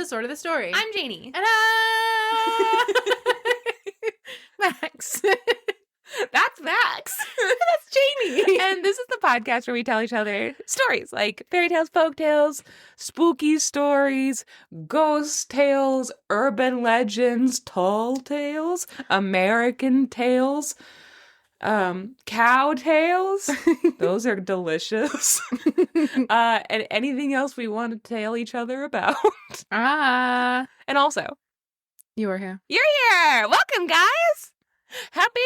Sort of the Story. I'm Janey. And Max. That's Max. That's Janey. And this is the podcast where we tell each other stories like fairy tales, folk tales, spooky stories, ghost tales, urban legends, tall tales, American tales, cow tales. Those are delicious. And anything else we want to tell each other about. And also, You are here. you're here. Welcome, guys. Happy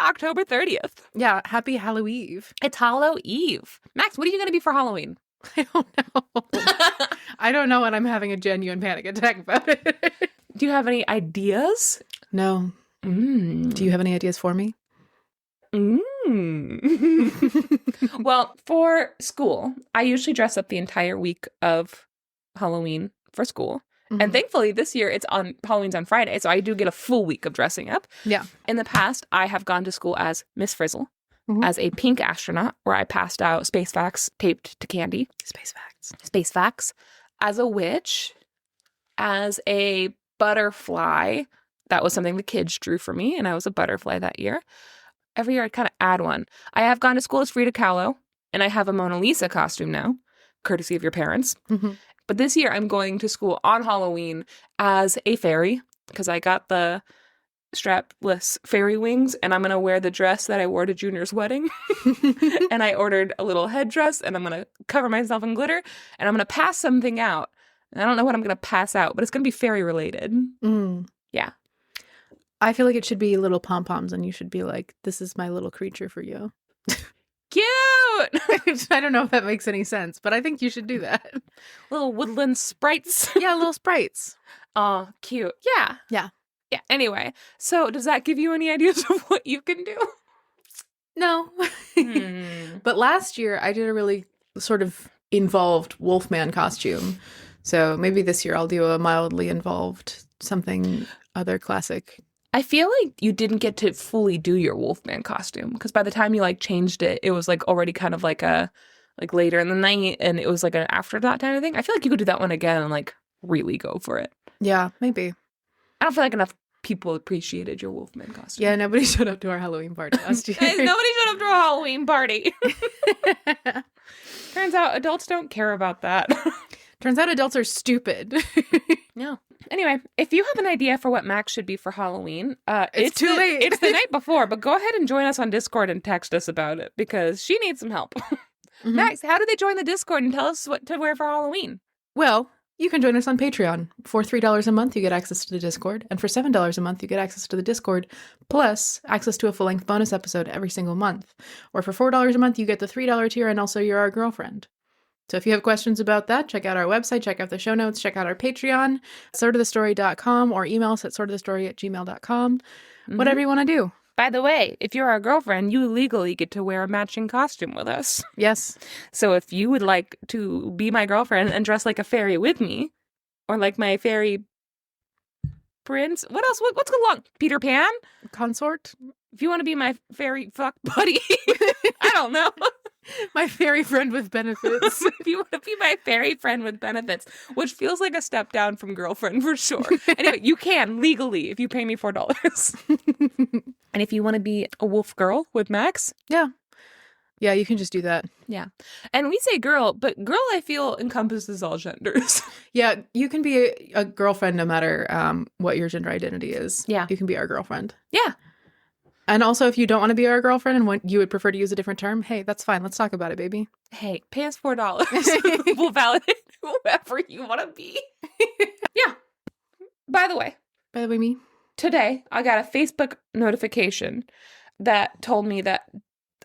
October 30th. Yeah, happy Halloween. It's Hallow Eve. Max, what are you going to be for Halloween? I don't know. I don't know, and I'm having a genuine panic attack about it. Do you have any ideas? No. Do you have any ideas for me? Well, for school, I usually dress up the entire week of Halloween for school. And thankfully this year Halloween's on Friday, so I do get a full week of dressing up. Yeah. In the past, I have gone to school as Miss Frizzle, as a pink astronaut, where I passed out space facts taped to candy. Space facts. As a witch, as a butterfly. That was something the kids drew for me, and I was a butterfly that year. Every year I'd kind of add one. I have gone to school as Frida Kahlo, and I have a Mona Lisa costume now, courtesy of your parents. But this year I'm going to school on Halloween as a fairy because I got the strapless fairy wings, and I'm going to wear the dress that I wore to Junior's wedding. And I ordered a little headdress, and I'm going to cover myself in glitter, and I'm going to pass something out. And I don't know what I'm going to pass out, but it's going to be fairy related. Yeah. I feel like it should be little pom-poms, and you should be like, this is my little creature for you. Cute! I don't know if that makes any sense, but I think you should do that. Little woodland sprites. Yeah, little sprites. Oh, cute. Yeah. Yeah. Anyway, so does that give you any ideas of what you can do? No. But last year I did a really sort of involved Wolfman costume. So maybe this year I'll do a mildly involved something other classic. I feel like you didn't get to fully do your Wolfman costume because by the time you changed it, it was already kind of later in the night, and it was an afterthought kind of thing. I feel like you could do that one again and really go for it. Yeah, maybe. I don't feel like enough people appreciated your Wolfman costume. Yeah, nobody showed up to our Halloween party last year. Guys, nobody showed up to our Halloween party. Turns out adults don't care about that. Turns out adults are stupid. No. Anyway, if you have an idea for what Max should be for Halloween, it's too late. It's the night before, but go ahead and join us on Discord and text us about it because she needs some help. Max, how do they join the Discord and tell us what to wear for Halloween? Well, you can join us on Patreon. For $3 a month, you get access to the Discord. And for $7 a month, you get access to the Discord, plus access to a full-length bonus episode every single month. Or for $4 a month, you get the $3 tier, and also you're our girlfriend. So if you have questions about that, check out our website, check out the show notes, check out our Patreon, sortofthestory.com, or email us at sortofthestory@gmail.com. Whatever you want to do. By the way, if you're our girlfriend, you legally get to wear a matching costume with us. Yes. So if you would like to be my girlfriend and dress like a fairy with me, or like my fairy prince, what else? What's going on? Peter Pan? Consort? If you want to be my fairy fuck buddy, I don't know. My fairy friend with benefits. If you want to be my fairy friend with benefits, which feels like a step down from girlfriend for sure. Anyway, you can legally if you pay me $4. And if you want to be a wolf girl with Max. Yeah, you can just do that. Yeah. And we say girl, but girl I feel encompasses all genders. Yeah, you can be a girlfriend no matter what your gender identity is. Yeah. You can be our girlfriend. Yeah. And also, if you don't want to be our girlfriend and you would prefer to use a different term, hey, that's fine. Let's talk about it, baby. Hey, pay us $4. We'll validate whoever you want to be. Yeah. By the way, me. Today, I got a Facebook notification that told me that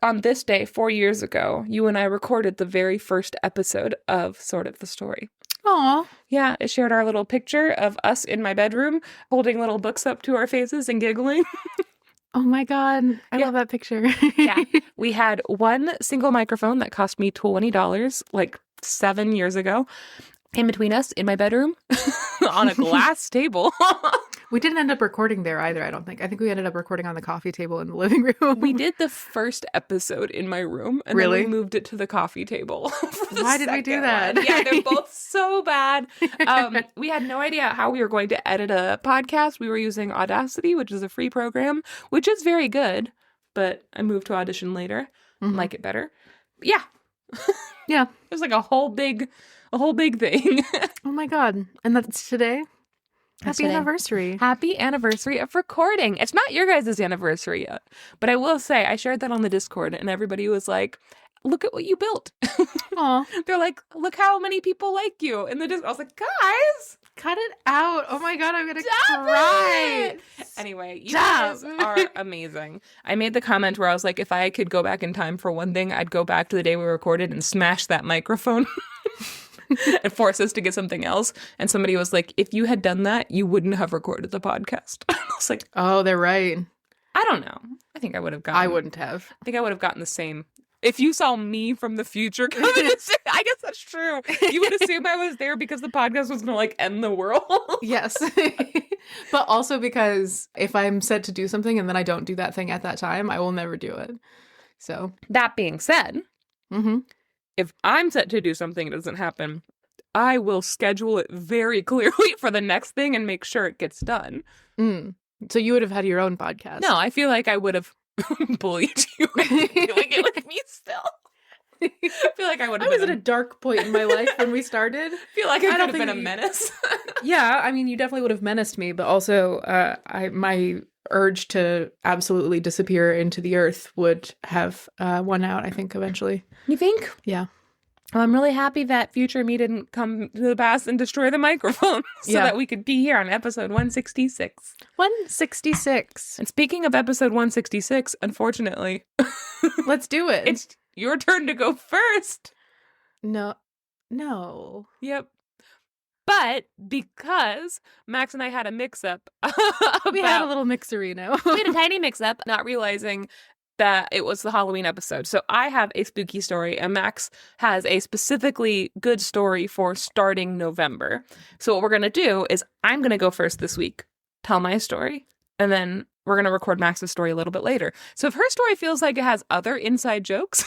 on this day, 4 years ago, you and I recorded the very first episode of Sort of the Story. Aw. Yeah, it shared our little picture of us in my bedroom holding little books up to our faces and giggling. Oh my God. I love that picture. Yeah. We had one single microphone that cost me $20 7 years ago in between us in my bedroom on a glass table. We didn't end up recording there either, I don't think. I think we ended up recording on the coffee table in the living room. We did the first episode in my room, and Really? then we moved it to the coffee table. Why did we do that? Yeah, they're both so bad. We had no idea how we were going to edit a podcast. We were using Audacity, which is a free program, which is very good, but I moved to Audition later. Like it better. But yeah. Yeah. It was like a whole big thing. Oh my God. And that's today? Happy anniversary. Happy anniversary of recording. It's not your guys' anniversary yet, but I will say I shared that on the Discord and everybody was like, look at what you built. Aw. They're like, look how many people like you. And I was like, guys, cut it out. Oh my God, I'm going to stop cry. it. Anyway, you guys are amazing. I made the comment where I was like, if I could go back in time for one thing, I'd go back to the day we recorded and smash that microphone. And force us to get something else. And somebody was like, if you had done that, you wouldn't have recorded the podcast. I was like, oh, they're right. I don't know. I think I would have gotten. I wouldn't have. I think I would have gotten the same. If you saw me from the future, I guess that's true. You would assume I was there because the podcast was going to like end the world. Yes. But also because if I'm set to do something and then I don't do that thing at that time, I will never do it. So that being said, if I'm set to do something that doesn't happen, I will schedule it very clearly for the next thing and make sure it gets done. So you would have had your own podcast? No, I feel like I would have bullied you into doing it with me still. I feel like I would have I was at a dark point in my life when we started. I feel like I could have been a menace. Yeah, I mean, you definitely would have menaced me, but also my urge to absolutely disappear into the earth would have won out, I think, eventually. You think? Yeah. Well, I'm really happy that future me didn't come to the past and destroy the microphone so that we could be here on episode 166. 166. And speaking of episode 166, unfortunately, let's do it. It's your turn to go first. No. Yep. But because Max and I had a mix-up we had a little mixerino. We had a tiny mix-up, not realizing that it was the Halloween episode. So I have a spooky story, and Max has a specifically good story for starting November. So what we're going to do is I'm going to go first this week, tell my story, and then we're going to record Max's story a little bit later. So if her story feels like it has other inside jokes,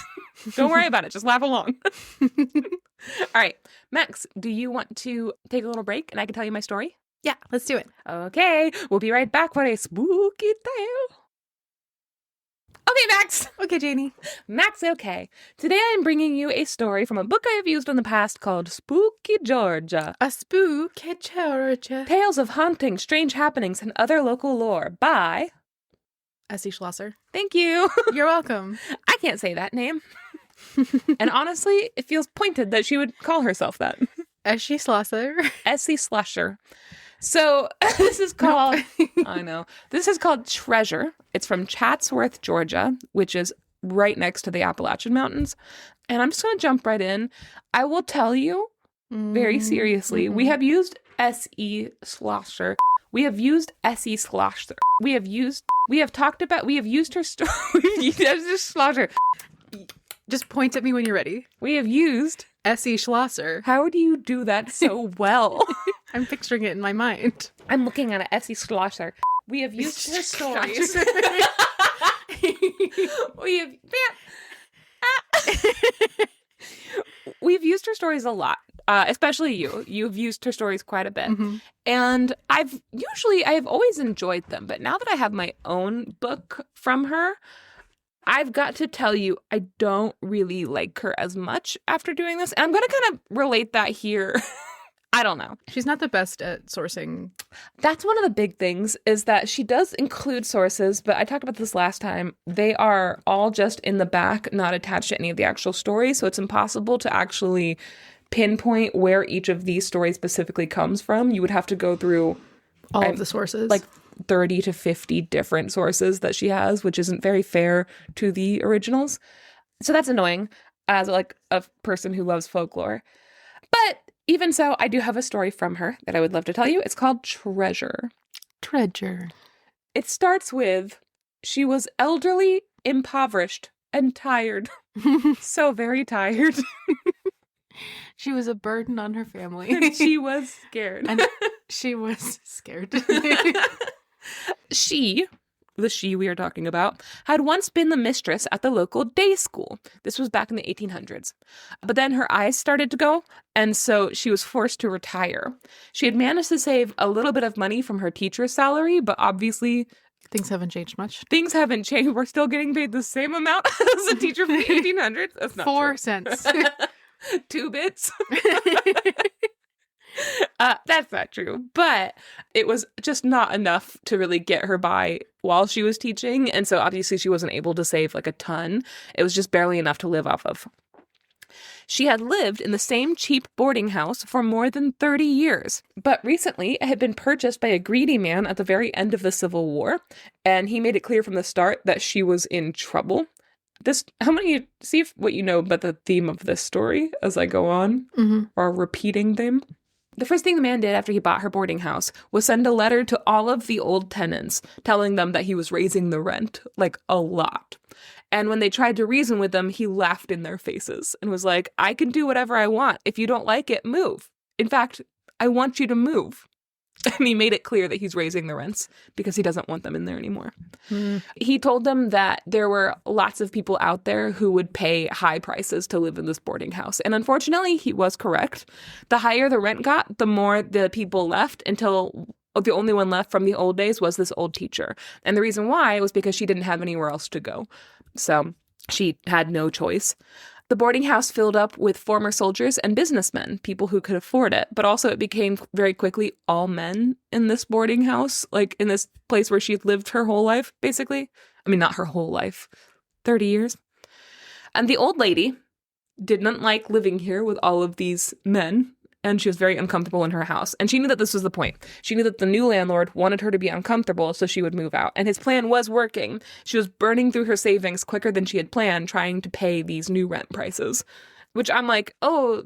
don't worry about it. Just laugh along. All right. Max, do you want to take a little break and I can tell you my story? Yeah, let's do it. Okay. We'll be right back for a spooky tale. Okay, Max. Okay, Janey. Max, okay. Today I'm bringing you a story from a book I have used in the past called Spooky Georgia. A spooky Georgia. Tales of haunting, strange happenings, and other local lore by S.E. Schlosser. Thank you. You're welcome. I can't say that name. And honestly, it feels pointed that she would call herself that. S.E. Schlosser. S.E. Schlosser. So this is called, I know, this is called Treasure. It's from Chatsworth, Georgia, which is right next to the Appalachian Mountains. And I'm just going to jump right in. I will tell you very seriously, we have used S.E. Schlosser. We have used S.E. Schlosser. We have used her story. Schlosser. Just point at me when you're ready. We have used S.E. Schlosser. How do you do that so well? I'm picturing it in my mind. I'm looking at it. S.E. Schlosser. We have used her stories. We've used her stories a lot, especially you. You've used her stories quite a bit. And I have always enjoyed them. But now that I have my own book from her, I've got to tell you, I don't really like her as much after doing this. And I'm going to kind of relate that here. I don't know. She's not the best at sourcing. That's one of the big things is that she does include sources, but I talked about this last time. They are all just in the back, not attached to any of the actual stories. So it's impossible to actually pinpoint where each of these stories specifically comes from. You would have to go through all of the sources. Like 30 to 50 different sources that she has, which isn't very fair to the originals. So that's annoying as like a person who loves folklore. But even so, I do have a story from her that I would love to tell you. It's called Treasure. Treasure. It starts with, she was elderly, impoverished, and tired. So very tired. She was a burden on her family. She was scared. And she was scared. The she we are talking about, had once been the mistress at the local day school. This was back in the 1800s. But then her eyes started to go, and so she was forced to retire. She had managed to save a little bit of money from her teacher's salary, but obviously things haven't changed much. Things haven't changed. We're still getting paid the same amount as a teacher from the 1800s. That's not 4 true. cents. 2 bits. That's not true, but it was just not enough to really get her by while she was teaching, and so obviously she wasn't able to save like a ton. It was just barely enough to live off of. She had lived in the same cheap boarding house for more than 30 years, but recently it had been purchased by a greedy man at the very end of the Civil War, and he made it clear from the start that she was in trouble. See what you know about the theme of this story as I go on, or repeating them. The first thing the man did after he bought her boarding house was send a letter to all of the old tenants telling them that he was raising the rent, like a lot. And when they tried to reason with him, he laughed in their faces and was like, I can do whatever I want. If you don't like it, move. In fact, I want you to move. And he made it clear that he's raising the rents because he doesn't want them in there anymore. He told them that there were lots of people out there who would pay high prices to live in this boarding house. And unfortunately, he was correct. The higher the rent got, the more the people left, until the only one left from the old days was this old teacher. And the reason why was because she didn't have anywhere else to go. So she had no choice. The boarding house filled up with former soldiers and businessmen, people who could afford it. But also it became very quickly all men in this boarding house, like in this place where she'd lived her whole life, basically. I mean, not her whole life, 30 years. And the old lady didn't like living here with all of these men, and she was very uncomfortable in her house. And she knew that this was the point. She knew that the new landlord wanted her to be uncomfortable, so she would move out. And his plan was working. She was burning through her savings quicker than she had planned, trying to pay these new rent prices. Which I'm like, oh,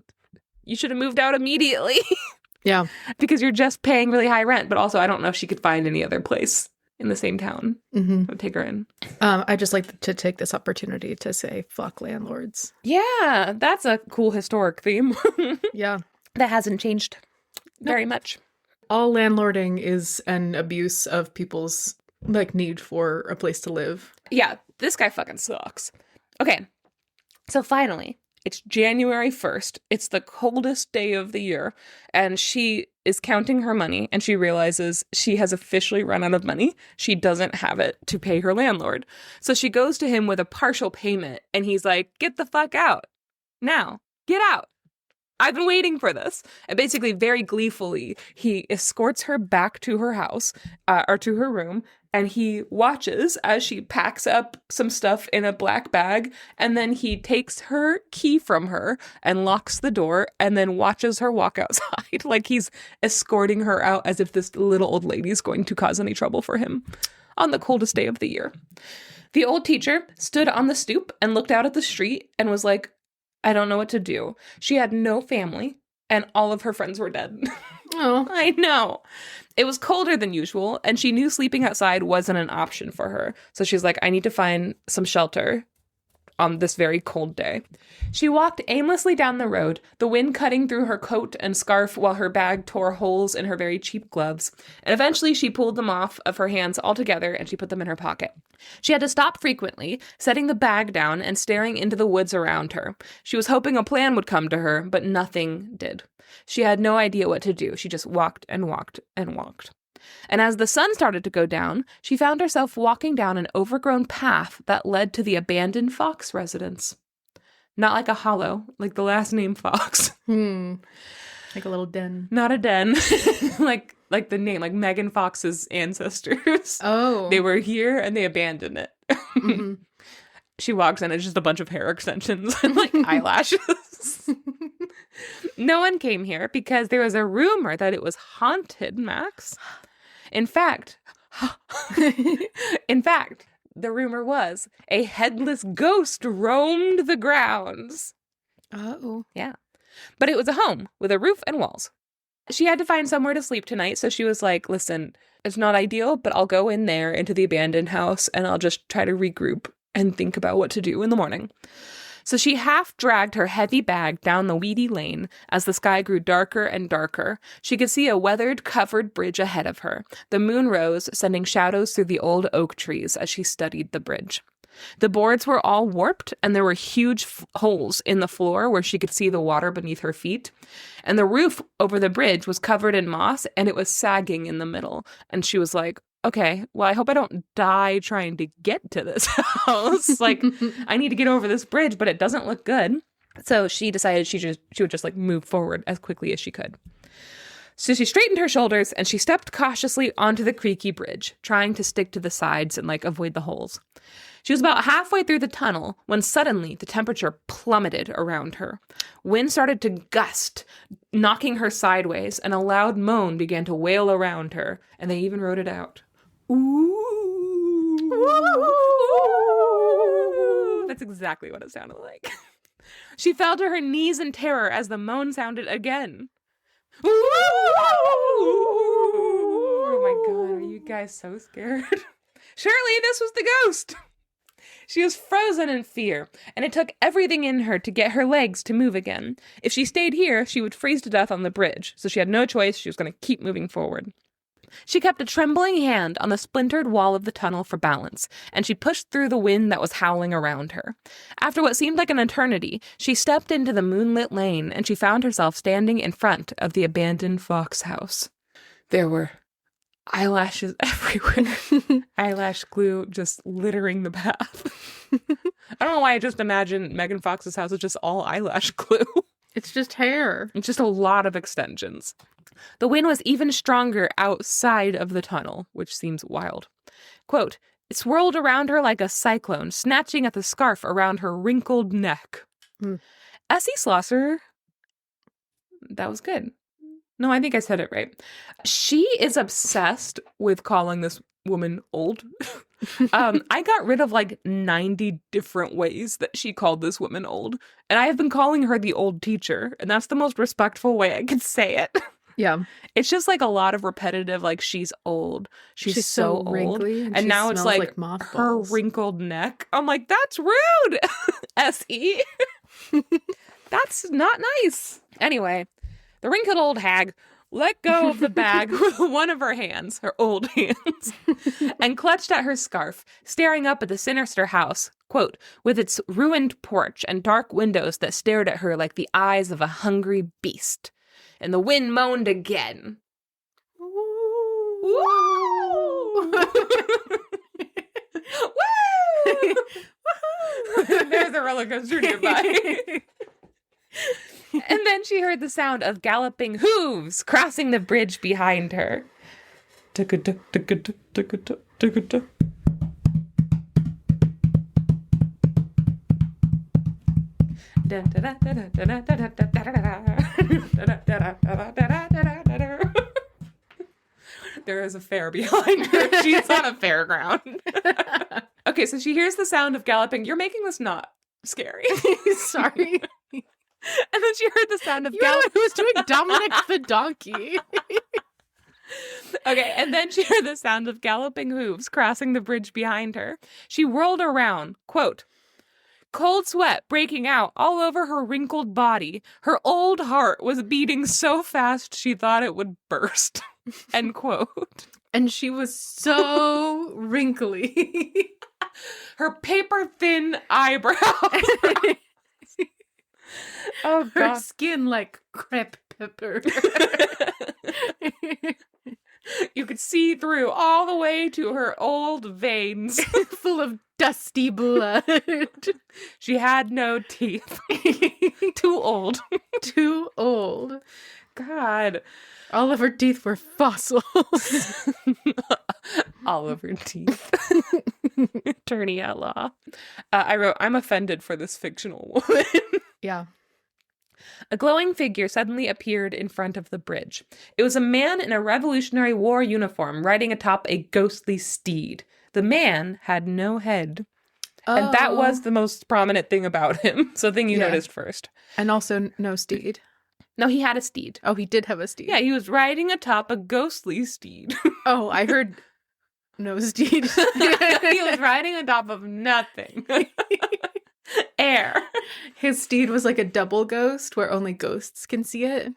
you should have moved out immediately. Yeah. Because you're just paying really high rent. But also, I don't know if she could find any other place in the same town that would take her in. I just like to take this opportunity to say, fuck landlords. Yeah, that's a cool historic theme. Yeah. That hasn't changed very much. All landlording is an abuse of people's need for a place to live. Yeah, this guy fucking sucks. Okay, so finally, it's January 1st. It's the coldest day of the year, and she is counting her money, and she realizes she has officially run out of money. She doesn't have it to pay her landlord. So she goes to him with a partial payment, and he's like, get the fuck out. Now, get out. I've been waiting for this. And basically, very gleefully, he escorts her back to her house, or to her room, and he watches as she packs up some stuff in a black bag, and then he takes her key from her and locks the door, and then watches her walk outside, like he's escorting her out as if this little old lady is going to cause any trouble for him on the coldest day of the year. The old teacher stood on the stoop and looked out at the street and was like, I don't know what to do. She had no family, and all of her friends were dead. Oh, I know. It was colder than usual, and she knew sleeping outside wasn't an option for her. So she's like, I need to find some shelter on this very cold day. She walked aimlessly down the road, the wind cutting through her coat and scarf while her bag tore holes in her very cheap gloves. And eventually she pulled them off of her hands altogether, and she put them in her pocket. She had to stop frequently, setting the bag down and staring into the woods around her. She was hoping a plan would come to her, but nothing did. She had no idea what to do. She just walked and walked and walked. And as the sun started to go down, she found herself walking down an overgrown path that led to the abandoned Fox residence. Not like a hollow, like the last name Fox. Like a little den. Not a den. like the name, like Megan Fox's ancestors. Oh. They were here and they abandoned it. Mm-hmm. She walks in, it's just a bunch of hair extensions and like eyelashes. No one came here because there was a rumor that it was haunted, Max. In fact, the rumor was a headless ghost roamed the grounds. Oh. Yeah. But it was a home with a roof and walls. She had to find somewhere to sleep tonight, so she was like, listen, it's not ideal, but I'll go in there into the abandoned house and I'll just try to regroup and think about what to do in the morning. So she half dragged her heavy bag down the weedy lane as the sky grew darker and darker. She could see a weathered, covered bridge ahead of her. The moon rose, sending shadows through the old oak trees as she studied the bridge. The boards were all warped, and there were huge holes in the floor where she could see the water beneath her feet. And the roof over the bridge was covered in moss, and it was sagging in the middle. And she was like, okay, well, I hope I don't die trying to get to this house. Like, I need to get over this bridge, but it doesn't look good. So she decided she would just like move forward as quickly as she could. So she straightened her shoulders and she stepped cautiously onto the creaky bridge, trying to stick to the sides and like avoid the holes. She was about halfway through the tunnel when suddenly the temperature plummeted around her. Wind started to gust, knocking her sideways, and a loud moan began to wail around her, and they even wrote it out. Ooh. Ooh. That's exactly what it sounded like. She fell to her knees in terror as the moan sounded again. Ooh. Oh my God, are you guys so scared? Surely this was the ghost. She was frozen in fear, and it took everything in her to get her legs to move again. If she stayed here, she would freeze to death on the bridge, so she had no choice. She was going to keep moving forward. She kept a trembling hand on the splintered wall of the tunnel for balance, and she pushed through the wind that was howling around her. After what seemed like an eternity, she stepped into the moonlit lane, and she found herself standing in front of the abandoned fox house. There were eyelashes everywhere. Eyelash glue just littering the path. I don't know why I just imagine Megan Fox's house is just all eyelash glue. It's just hair. It's just a lot of extensions. The wind was even stronger outside of the tunnel, which seems wild. Quote, it swirled around her like a cyclone, snatching at the scarf around her wrinkled neck. S.E. Slosser, that was good. No, I think I said it right. She is obsessed with calling this woman old. I got rid of like 90 different ways that she called this woman old. And I have been calling her the old teacher. And that's the most respectful way I could say it. Yeah. It's just like a lot of repetitive, like she's old. She's so old. Wrinkly. And now it's like her wrinkled neck. I'm like, that's rude. S.E. That's not nice. Anyway. The wrinkled old hag let go of the bag with one of her hands, her old hands, and clutched at her scarf, staring up at the sinister house, quote, with its ruined porch and dark windows that stared at her like the eyes of a hungry beast. And the wind moaned again. Woo! Woo! There's a roller coaster nearby. And then she heard the sound of galloping hooves crossing the bridge behind her. There is a fair behind her. She's on a fairground. Okay, so she hears the sound of galloping. You're making this not scary. Sorry. And then she heard the sound of galloping. Who was doing Dominic the donkey? Okay, and then she heard the sound of galloping hooves crossing the bridge behind her. She whirled around, quote, cold sweat breaking out all over her wrinkled body. Her old heart was beating so fast she thought it would burst, end quote. And she was so wrinkly. Her paper-thin eyebrows. Oh, God. Her skin like crepe pepper. You could see through all the way to her old veins. Full of dusty blood. She had no teeth. Too old. Too old. God. All of her teeth were fossils. All of her teeth. Attorney at law. I wrote, I'm offended for this fictional woman. Yeah. A glowing figure suddenly appeared in front of the bridge. It was a man in a Revolutionary War uniform riding atop a ghostly steed. The man had no head. Oh. And that was the most prominent thing about him. So thing you noticed first. And also no steed. No, he had a steed. Oh, he did have a steed. Yeah, he was riding atop a ghostly steed. Oh, I heard no steed. He was riding on top of nothing. Air. His steed was like a double ghost where only ghosts can see it.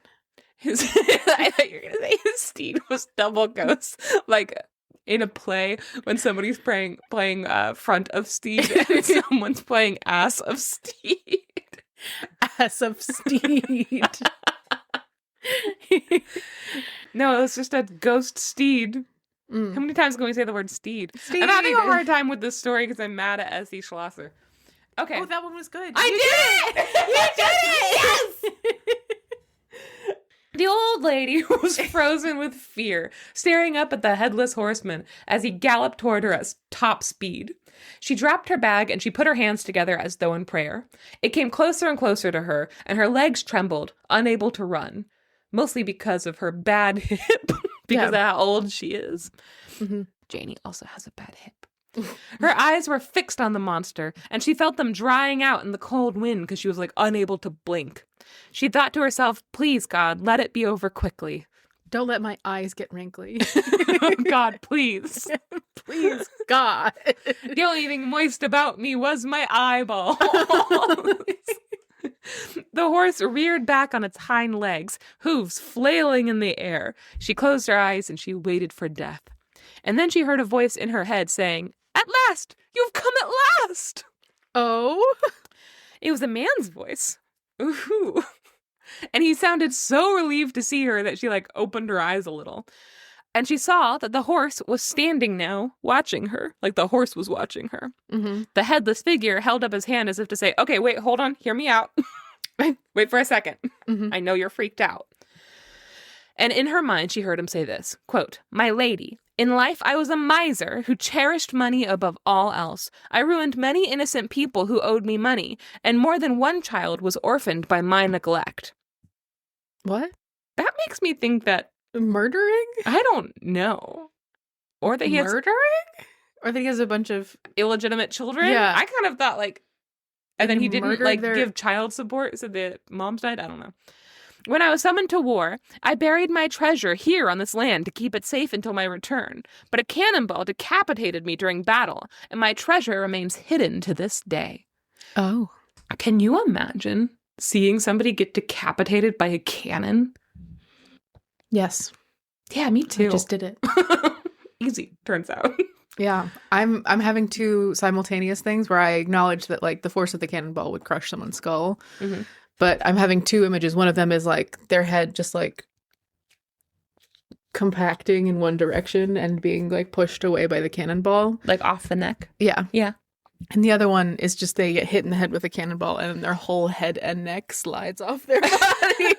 I thought you were going to say his steed was double ghost. Like in a play when somebody's playing front of steed and someone's playing ass of steed. Ass of steed. No, it's just a ghost steed. How many times can we say the word steed? I'm having a hard time with this story because I'm mad at S.E. Schlosser. Okay. Oh, that one was good. I did it! You did it! Yes! The old lady was frozen with fear, staring up at the headless horseman as he galloped toward her at top speed. She dropped her bag and she put her hands together as though in prayer. It came closer and closer to her, and her legs trembled, unable to run. Mostly because of her bad hip, because of how old she is. Mm-hmm. Janey also has a bad hip. Her eyes were fixed on the monster, and she felt them drying out in the cold wind because she was, like, unable to blink. She thought to herself, please, God, let it be over quickly. Don't let my eyes get wrinkly. God, please. Please, God. The only thing moist about me was my eyeball. The horse reared back on its hind legs, hooves flailing in the air. She closed her eyes and she waited for death. And then she heard a voice in her head saying, "At last! You've come at last!" Oh? It was a man's voice. Ooh. And he sounded so relieved to see her that she, like, opened her eyes a little. And she saw that the horse was standing now, watching her. Like the horse was watching her. Mm-hmm. The headless figure held up his hand as if to say, okay, wait, hold on, hear me out. Wait for a second. Mm-hmm. I know you're freaked out. And in her mind, she heard him say this, quote, "My lady, in life I was a miser who cherished money above all else. I ruined many innocent people who owed me money, and more than one child was orphaned by my neglect." What? That makes me think that murdering? I don't know. Or that he has murdering? Or that he has a bunch of illegitimate children? Yeah. I kind of thought like, and then he didn't like give child support, so the moms died? I don't know. "When I was summoned to war, I buried my treasure here on this land to keep it safe until my return. But a cannonball decapitated me during battle, and my treasure remains hidden to this day." Oh. Can you imagine seeing somebody get decapitated by a cannon? Yes. Yeah, me too. I just did it. Easy, turns out. Yeah. I'm having two simultaneous things where I acknowledge that like the force of the cannonball would crush someone's skull. Mm-hmm. But I'm having two images. One of them is like their head just like compacting in one direction and being like pushed away by the cannonball. Like off the neck? Yeah. Yeah. And the other one is just they get hit in the head with a cannonball and their whole head and neck slides off their body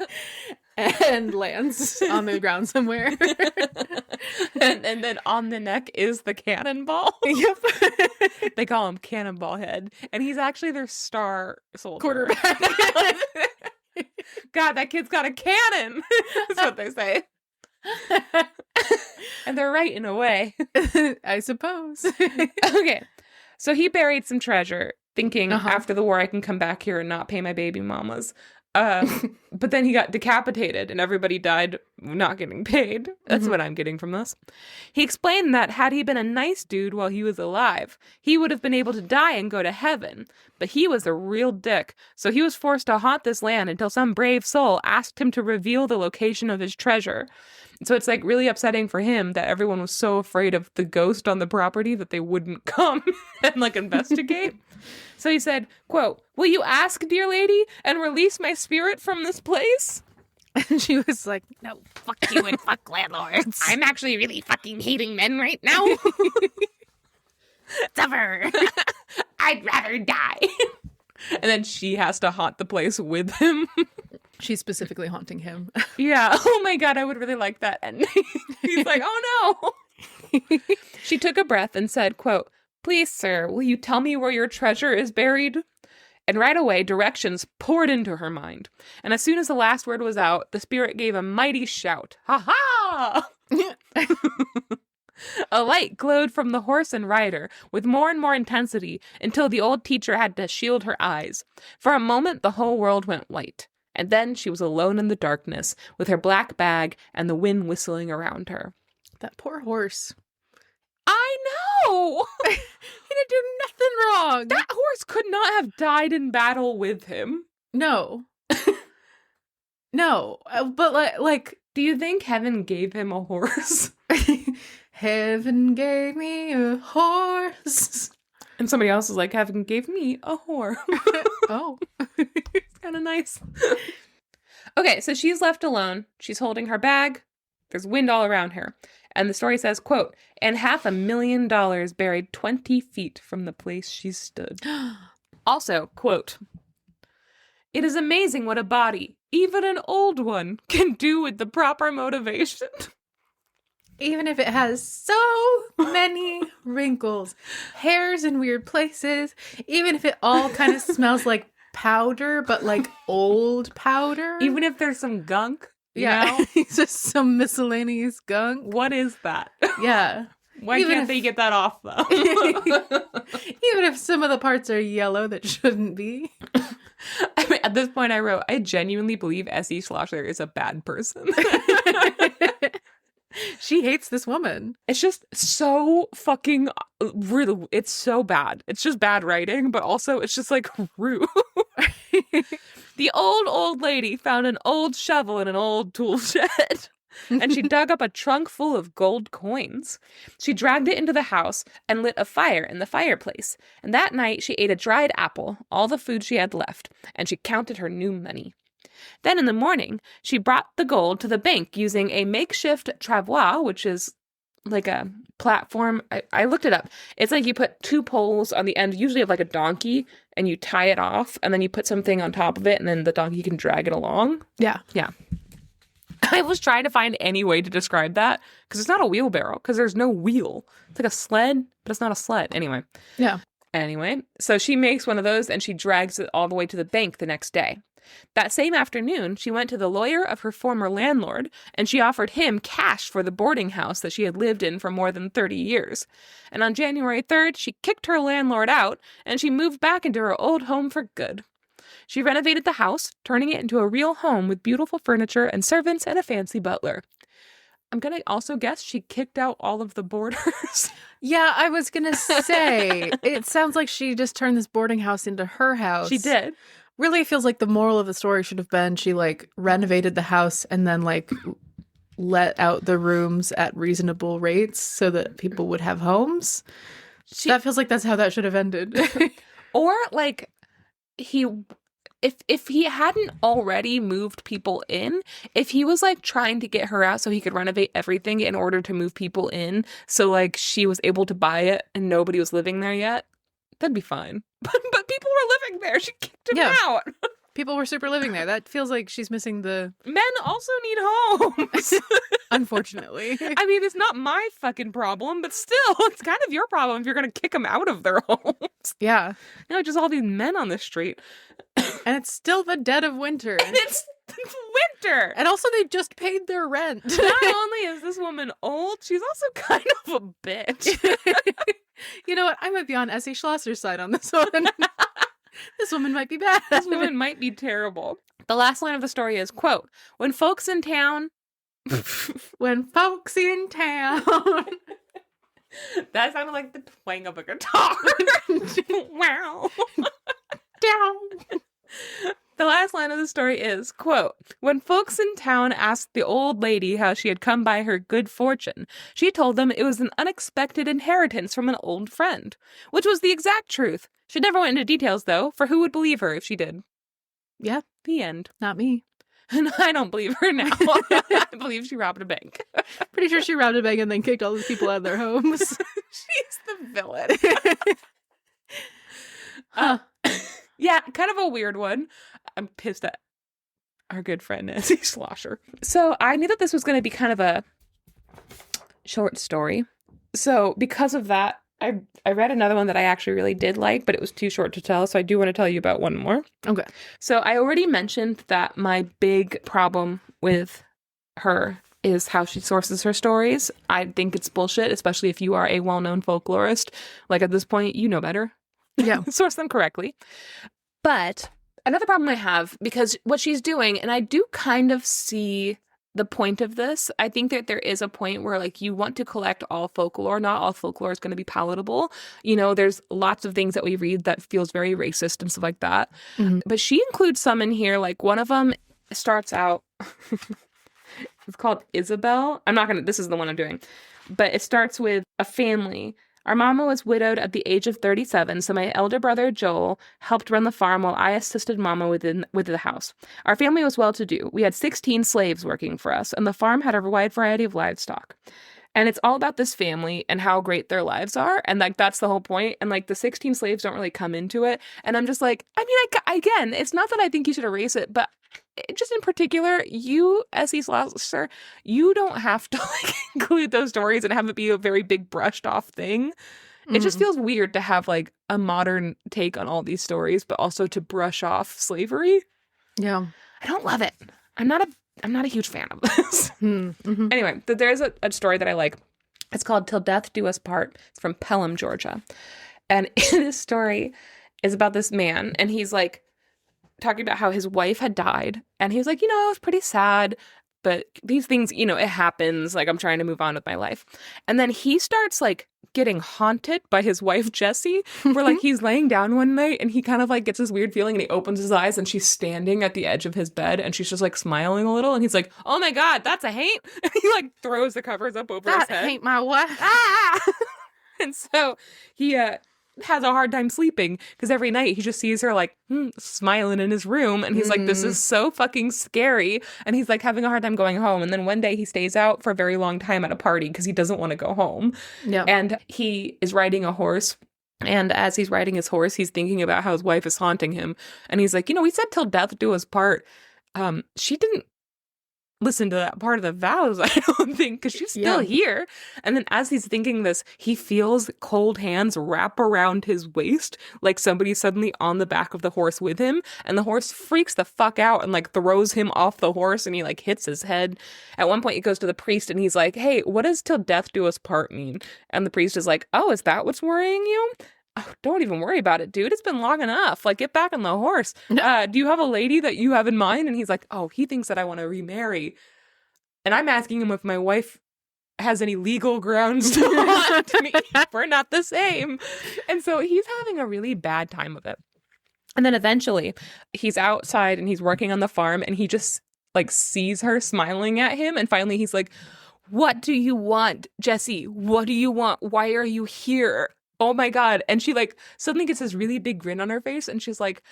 and lands on the ground somewhere. and then on the neck is the cannonball. Yep. They call him Cannonball Head. And he's actually their star soldier. Quarterback. God, that kid's got a cannon. That's what they say. And they're right in a way. I suppose. Okay. So he buried some treasure, thinking after the war I can come back here and not pay my baby mamas. But then he got decapitated and everybody died not getting paid. That's what I'm getting from this. He explained that had he been a nice dude while he was alive, he would have been able to die and go to heaven. But he was a real dick, so he was forced to haunt this land until some brave soul asked him to reveal the location of his treasure. So it's like really upsetting for him that everyone was so afraid of the ghost on the property that they wouldn't come and like investigate. So he said, quote, "Will you ask, dear lady, and release my spirit from this place?" And she was like, "No, fuck you and fuck landlords. I'm actually really fucking hating men right now. Suffer. I'd rather die." And then she has to haunt the place with him. She's specifically haunting him. Yeah. Oh my God, I would really like that ending. He's like, oh no. She took a breath and said, quote, "Please, sir, will you tell me where your treasure is buried?" And right away, directions poured into her mind. And as soon as the last word was out, the spirit gave a mighty shout. Ha ha! A light glowed from the horse and rider with more and more intensity until the old teacher had to shield her eyes. For a moment, the whole world went white. And then she was alone in the darkness with her black bag and the wind whistling around her. That poor horse. I know! He didn't do nothing wrong. That horse could not have died in battle with him. No. No. But like, do you think heaven gave him a horse? Heaven gave me a horse. And somebody else is like, heaven gave me a whore. Oh. It's kind of nice. Okay, so she's left alone. She's holding her bag. There's wind all around her. And the story says, quote, and $500,000 buried 20 feet from the place she stood. Also, quote, it is amazing what a body, even an old one, can do with the proper motivation. Even if it has so many wrinkles, hairs in weird places, even if it all kind of smells like powder, but like old powder. Even if there's some gunk. Yeah. Just some miscellaneous gunk. What is that? Yeah. Why can't they get that off, though? Even if some of the parts are yellow that shouldn't be. I mean, at this point, I genuinely believe S.E. Schlosser is a bad person. She hates this woman. It's just so fucking really, it's so bad. It's just bad writing, but also it's just like rude. The old lady found an old shovel in an old tool shed, and she dug up a trunk full of gold coins. She dragged it into the house and lit a fire in the fireplace. And that night she ate a dried apple, all the food she had left, and she counted her new money. Then in the morning, she brought the gold to the bank using a makeshift travois, which is like a platform. I looked it up. It's like you put two poles on the end, usually of like a donkey, and you tie it off, and then you put something on top of it, and then the donkey can drag it along. Yeah. Yeah. I was trying to find any way to describe that, because it's not a wheelbarrow, because there's no wheel. It's like a sled, but it's not a sled. Anyway. Yeah. Anyway, so she makes one of those, and she drags it all the way to the bank the next day. That same afternoon, she went to the lawyer of her former landlord, and she offered him cash for the boarding house that she had lived in for more than 30 years. And on January 3rd, she kicked her landlord out, and she moved back into her old home for good. She renovated the house, turning it into a real home with beautiful furniture and servants and a fancy butler. I'm going to also guess she kicked out all of the boarders. Yeah, I was going to say, it sounds like she just turned this boarding house into her house. She did. Really, it feels like the moral of the story should have been she, like, renovated the house and then, like, let out the rooms at reasonable rates so that people would have homes. That feels like that's how that should have ended. Or, like, if he hadn't already moved people in, if he was, like, trying to get her out so he could renovate everything in order to move people in, so, like, she was able to buy it and nobody was living there yet, that'd be fine. But people were living there. She kicked him out. People were super living there. That feels like she's missing the... Men also need homes. Unfortunately. I mean, it's not my fucking problem, but still, it's kind of your problem if you're going to kick them out of their homes. Yeah. You know, just all these men on the street. And it's still the dead of winter. And it's winter. And also they just paid their rent. Not only is this woman old, she's also kind of a bitch. You know what? I might be on S.E. Schlosser's side on this one. This woman might be bad. This woman might be terrible. The last line of the story is, quote, when folks in town... When folks in town... That sounded like the twang of a guitar. Wow. Down. The last line of the story is, quote, when folks in town asked the old lady how she had come by her good fortune, she told them it was an unexpected inheritance from an old friend, which was the exact truth. She never went into details, though, for who would believe her if she did? Yeah. The end. Not me. And I don't believe her now. I believe she robbed a bank. Pretty sure she robbed a bank and then kicked all those people out of their homes. She's the villain. Yeah, kind of a weird one. I'm pissed at our good friend Nancy Schlosser. So I knew that this was going to be kind of a short story. So because of that, I read another one that I actually really did like, but it was too short to tell. So I do want to tell you about one more. Okay. So I already mentioned that my big problem with her is how she sources her stories. I think it's bullshit, especially if you are a well-known folklorist. Like at this point, you know better. Yeah. Source them correctly. But another problem I have, because what she's doing, and I do kind of see the point of this. I think that there is a point where like you want to collect all folklore. Not all folklore is going to be palatable. You know, there's lots of things that we read that feels very racist and stuff like that. Mhm. But she includes some in here. Like one of them starts out, it's called Isabel. This is the one I'm doing. But it starts with a family. Our mama was widowed at the age of 37, so my elder brother, Joel, helped run the farm while I assisted mama with the house. Our family was well-to-do. We had 16 slaves working for us, and the farm had a wide variety of livestock. And it's all about this family and how great their lives are, and like that's the whole point. And like the 16 slaves don't really come into it, and I'm just like, I mean, again, it's not that I think you should erase it, but just in particular, you, as East Gloucester, you don't have to like include those stories and have it be a very big brushed off thing. It just feels weird to have like a modern take on all these stories, but also to brush off slavery. Yeah. I don't love it. I'm not a huge fan of this. Mm-hmm. Anyway, there's a story that I like. It's called Till Death Do Us Part. It's from Pelham, Georgia. And this story is about this man, and he's like talking about how his wife had died. And he was like, you know, it was pretty sad, but these things, you know, it happens. Like, I'm trying to move on with my life. And then he starts like getting haunted by his wife, Jessie, where like he's laying down one night and he kind of like gets this weird feeling and he opens his eyes and she's standing at the edge of his bed and she's just like smiling a little. And he's like, oh my God, that's a haint. And he like throws the covers up over his head. That ain't my wife. Ah! And so he has a hard time sleeping because every night he just sees her like smiling in his room, and he's like, this is so fucking scary, and he's like having a hard time going home. And then one day he stays out for a very long time at a party because he doesn't want to go home. Yeah. And he is riding a horse, and as he's riding his horse, he's thinking about how his wife is haunting him, and he's like, you know, we said till death do us part. She didn't listen to that part of the vows, I don't think, because she's still here. And then as he's thinking this, he feels cold hands wrap around his waist, like somebody's suddenly on the back of the horse with him, and the horse freaks the fuck out and like throws him off the horse, and he like hits his head. At one point he goes to the priest and he's like, hey, what does till death do us part mean? And the priest is like, oh, is that what's worrying you? Oh, don't even worry about it, dude. It's been long enough. Like, get back on the horse. Do you have a lady that you have in mind? And he's like, oh, he thinks that I want to remarry. And I'm asking him if my wife has any legal grounds to haunt me. We're not the same. And so he's having a really bad time of it. And then eventually he's outside and he's working on the farm and he just like sees her smiling at him. And finally he's like, what do you want, Jessie? What do you want? Why are you here? Oh my God. And she like suddenly gets this really big grin on her face and she's like,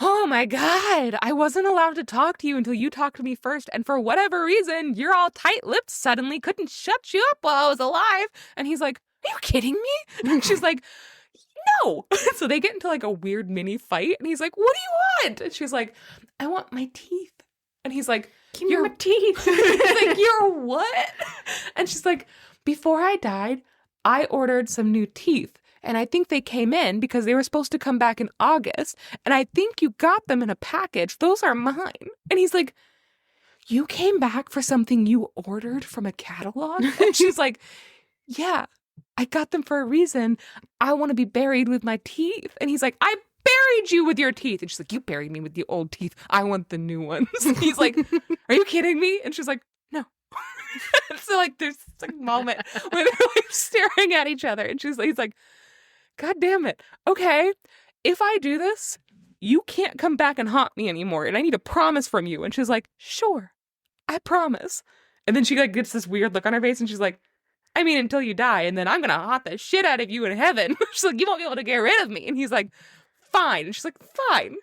oh my God, I wasn't allowed to talk to you until you talked to me first. And for whatever reason, you're all tight-lipped suddenly, couldn't shut you up while I was alive. And he's like, are you kidding me? And she's like, no. So they get into like a weird mini fight. And he's like, what do you want? And she's like, I want my teeth. And he's like, give me my teeth. He's like, you're what? And she's like, before I died, I ordered some new teeth, and I think they came in because they were supposed to come back in August, and I think you got them in a package. Those are mine. And he's like, you came back for something you ordered from a catalog? And she's like, yeah, I got them for a reason. I want to be buried with my teeth. And he's like, I buried you with your teeth. And she's like, you buried me with the old teeth. I want the new ones. And he's like, are you kidding me? And she's like, no. So like there's this like moment where they're like staring at each other, and he's like, God damn it. Okay, if I do this, you can't come back and haunt me anymore, and I need a promise from you. And she's like, sure, I promise. And then she like gets this weird look on her face, and she's like, I mean, until you die, and then I'm gonna haunt the shit out of you in heaven. She's like, you won't be able to get rid of me. And he's like, fine. And she's like, fine.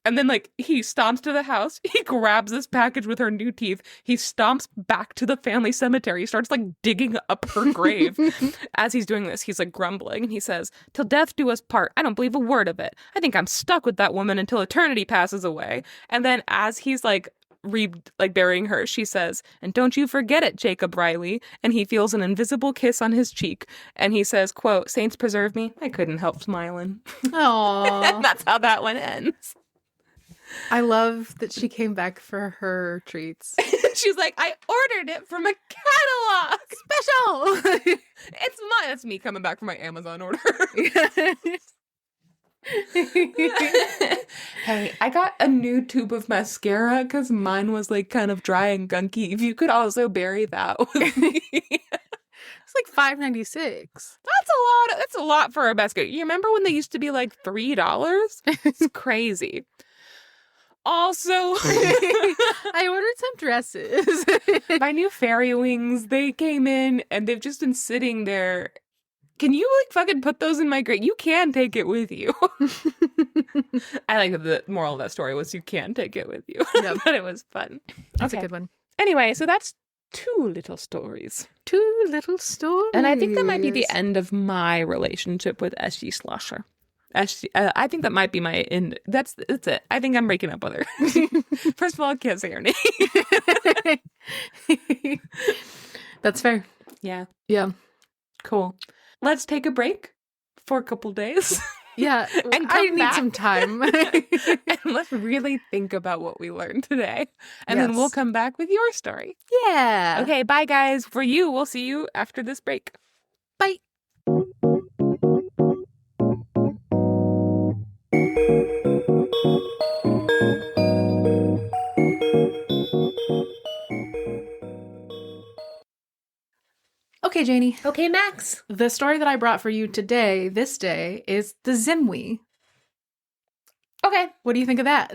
And then, like, he stomps to the house. He grabs this package with her new teeth. He stomps back to the family cemetery. He starts, like, digging up her grave. As he's doing this, he's, like, grumbling. And he says, till death do us part. I don't believe a word of it. I think I'm stuck with that woman until eternity passes away. And then as he's, like, burying her, she says, and don't you forget it, Jacob Riley. And he feels an invisible kiss on his cheek. And he says, quote, saints preserve me. I couldn't help smiling. Aww. And that's how that one ends. I love that she came back for her treats. She's like, I ordered it from a catalog. Special! It's me coming back from my Amazon order. Hey, I got a new tube of mascara because mine was like kind of dry and gunky. If you could also bury that with me. It's like $5.96. That's a lot for a mascara. You remember when they used to be like $3? It's crazy. Also, I ordered some dresses. my new fairy wings, they came in and they've just been sitting there. Can you like fucking put those in my grate? You can take it with you. I like that the moral of that story was you can take it with you. Yep. But it was fun. That's a good one. Anyway, so that's 2 little stories. 2 little stories. And I think that might be the end of my relationship with S.G. Slosher. I think that might be my end. That's it. I think I'm breaking up with her. First of all, I can't say her name. That's fair. Yeah. Yeah. Cool. Let's take a break for a couple days. Yeah. And I come need back. some time. And let's really think about what we learned today. And then we'll come back with your story. Yeah. Okay, bye guys. For you, we'll see you after this break. Bye. Okay, Janey. Okay, Max. The story that I brought for you today, this day, is the Zimwi. Okay. What do you think of that?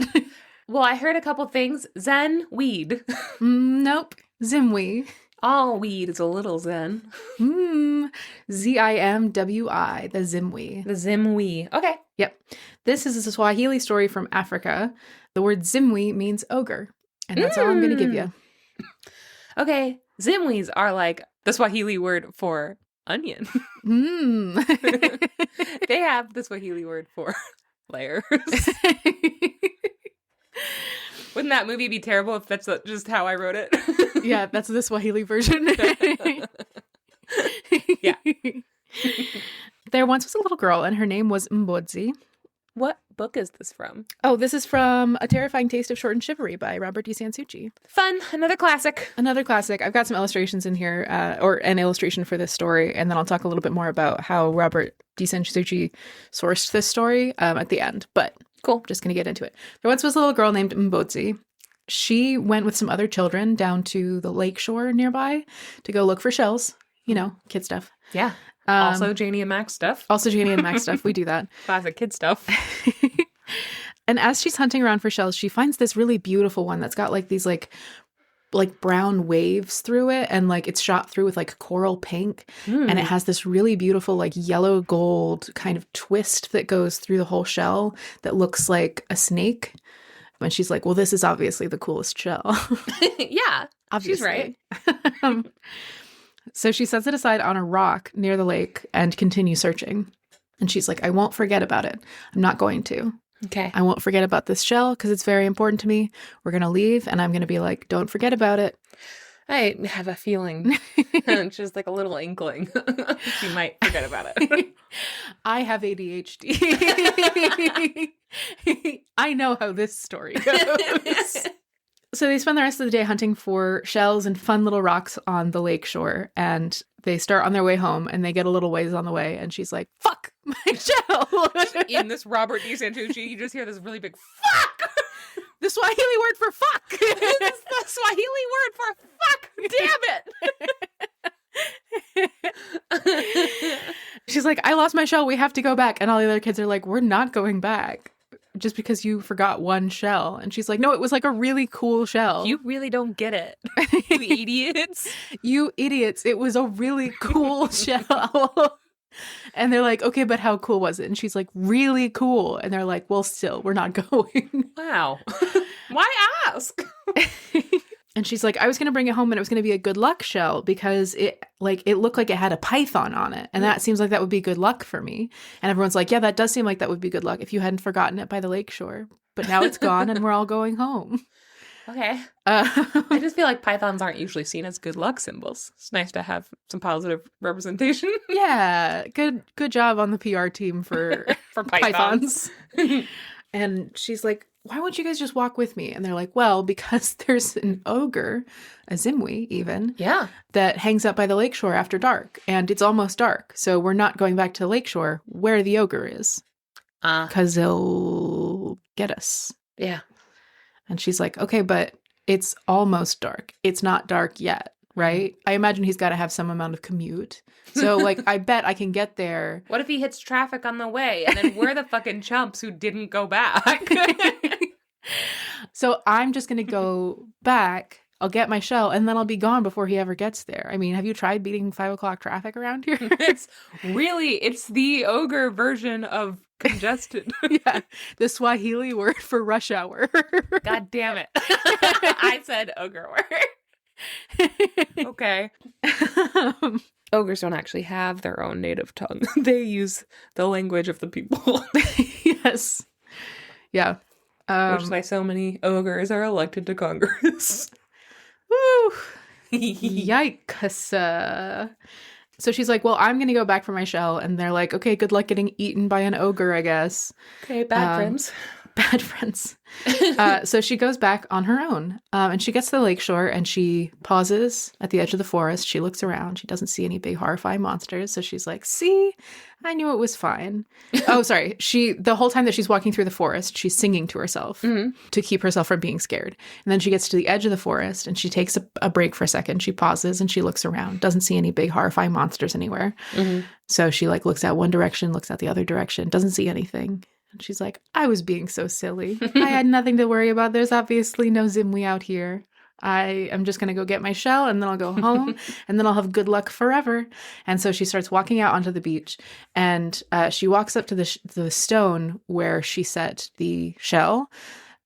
Well, I heard a couple things. Zen, weed. Nope. Zimwi. All weed is a little zen. Zimwi, the Zimwi. The Zimwi. Okay. Yep. This is a Swahili story from Africa. The word Zimwi means ogre. And that's all I'm going to give you. Okay. Zimwis are like the Swahili word for onion. They have the Swahili word for layers. Wouldn't that movie be terrible if that's just how I wrote it? Yeah, that's the Swahili version. Yeah. There once was a little girl, and her name was Mbodzi. What book is this from? Oh, this is from A Terrifying Taste of Short and Shivery by Robert D. Sansucci. Fun. Another classic. Another classic. I've got some illustrations in here, or an illustration for this story, and then I'll talk a little bit more about how Robert D. Sansucci sourced this story at the end. But cool, just going to get into it. There once was a little girl named Mbodzi. She went with some other children down to the lake shore nearby to go look for shells. You know, kid stuff. Yeah. Also Janey and Max stuff. Also Janey and Max stuff. We do that. Classic kid stuff. And as she's hunting around for shells, she finds this really beautiful one that's got like these like brown waves through it, and like it's shot through with like coral pink, and it has this really beautiful like yellow gold kind of twist that goes through the whole shell that looks like a snake. And she's like, well, this is obviously the coolest shell. Yeah, obviously. She's right. So she sets it aside on a rock near the lake and continues searching. And she's like, I won't forget about it. I'm not going to. Okay. I won't forget about this shell because it's very important to me. We're going to leave and I'm going to be like, don't forget about it. I have a feeling, just like a little inkling, she might forget about it. I have ADHD. I know how this story goes. So they spend the rest of the day hunting for shells and fun little rocks on the lake shore. And they start on their way home and they get a little ways on the way. And she's like, fuck my shell. In this Robert D. Santucci, you just hear this really big fuck. The Swahili word for fuck. This is the Swahili word for fuck. Damn it. She's like, I lost my shell. We have to go back. And all the other kids are like, we're not going back just because you forgot one shell. And she's like, no, it was like a really cool shell. You really don't get it. You idiots. You idiots. It was a really cool shell. And they're like, okay, but how cool was it? And she's like, really cool. And they're like, well, still, we're not going. Wow. Why ask? And she's like, I was going to bring it home and it was going to be a good luck shell because it looked like it had a python on it. And that seems like that would be good luck for me. And everyone's like, yeah, that does seem like that would be good luck if you hadn't forgotten it by the lakeshore. But now it's gone and we're all going home. Okay. I just feel like pythons aren't usually seen as good luck symbols. It's nice to have some positive representation. Yeah. Good job on the PR team for pythons. And she's like, why won't you guys just walk with me? And they're like, well, because there's an ogre, a Zimwi even, that hangs up by the lakeshore after dark. And it's almost dark. So we're not going back to the lakeshore where the ogre is. because they'll get us. Yeah. And she's like, okay, but it's almost dark. It's not dark yet, right? I imagine he's got to have some amount of commute. So, like, I bet I can get there. What if he hits traffic on the way and then we're the fucking chumps who didn't go back? So I'm just going to go back. I'll get my shell and then I'll be gone before he ever gets there. I mean, have you tried beating 5 o'clock traffic around here? It's the ogre version of congested. Yeah. The Swahili word for rush hour. God damn it. I said ogre word. Okay. Ogres don't actually have their own native tongue. They use the language of the people. Yes. Yeah. Which is why so many ogres are elected to Congress. Woo! Yikes. So she's like, well, I'm going to go back for my shell. And they're like, okay, good luck getting eaten by an ogre, I guess. Okay, bad friends. Bad friends. So she goes back on her own. And she gets to the lakeshore and she pauses at the edge of the forest. She looks around. She doesn't see any big horrifying monsters. So she's like, see, I knew it was fine. Oh, sorry. The whole time that she's walking through the forest, she's singing to herself to keep herself from being scared. And then she gets to the edge of the forest and she takes a break for a second. She pauses and she looks around. Doesn't see any big horrifying monsters anywhere. So she like looks at one direction, looks at the other direction, doesn't see anything. And she's like, I was being so silly. I had nothing to worry about. There's obviously no Zimwi out here. I am just going to go get my shell and then I'll go home and then I'll have good luck forever. And so she starts walking out onto the beach and she walks up to the stone where she set the shell.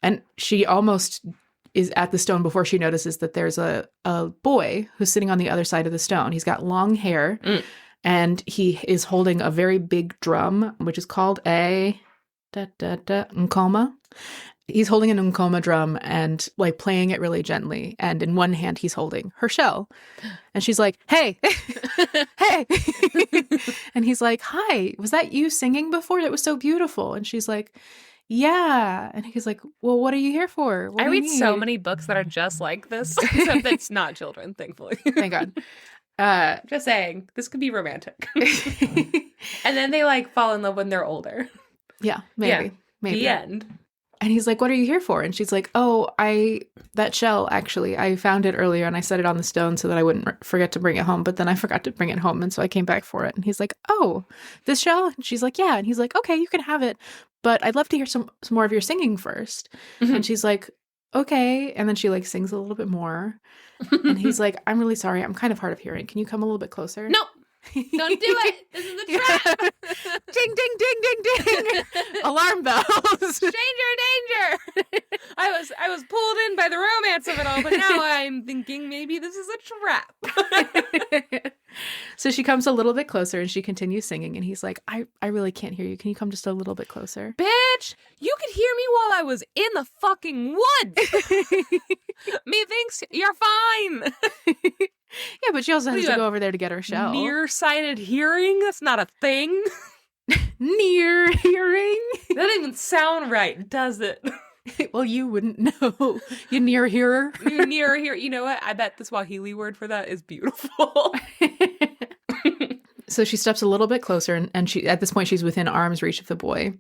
And she almost is at the stone before she notices that there's a boy who's sitting on the other side of the stone. He's got long hair and he is holding a very big drum, which is called a nkoma. He's holding an nkoma drum and like playing it really gently. And in one hand, he's holding her shell. And she's like, hey, hey. And he's like, hi, was that you singing before? It was so beautiful. And she's like, yeah. And he's like, well, what are you here for? I read so many books that are just like this, except that's not children, thankfully. Thank God. Just saying, this could be romantic. And then they like fall in love when they're older. Yeah, maybe. The end. And he's like, what are you here for? And she's like, oh, that shell, actually, I found it earlier and I set it on the stone so that I wouldn't forget to bring it home. But then I forgot to bring it home. And so I came back for it. And he's like, oh, this shell? And she's like, yeah. And he's like, okay, you can have it. But I'd love to hear some more of your singing first. And she's like, okay. And then she like sings a little bit more. And he's like, I'm really sorry. I'm kind of hard of hearing. Can you come a little bit closer? No. Don't do it. This is a trap. Ding, ding, ding, ding, ding. Alarm bells. Danger. I was pulled in by the romance of it all, but now I'm thinking maybe this is a trap. So she comes a little bit closer and she continues singing. And he's like, I really can't hear you. Can you come just a little bit closer? Bitch, you could hear me while I was in the fucking woods. Methinks you're fine. Yeah, but she also has to go over there to get her shell. Nearsighted hearing? That's not a thing. Near hearing? That doesn't even sound right, does it? Well, you wouldn't know. You near hearer? You near hearer. You know what? I bet the Swahili word for that is beautiful. So she steps a little bit closer, and she at this point, she's within arm's reach of the boy.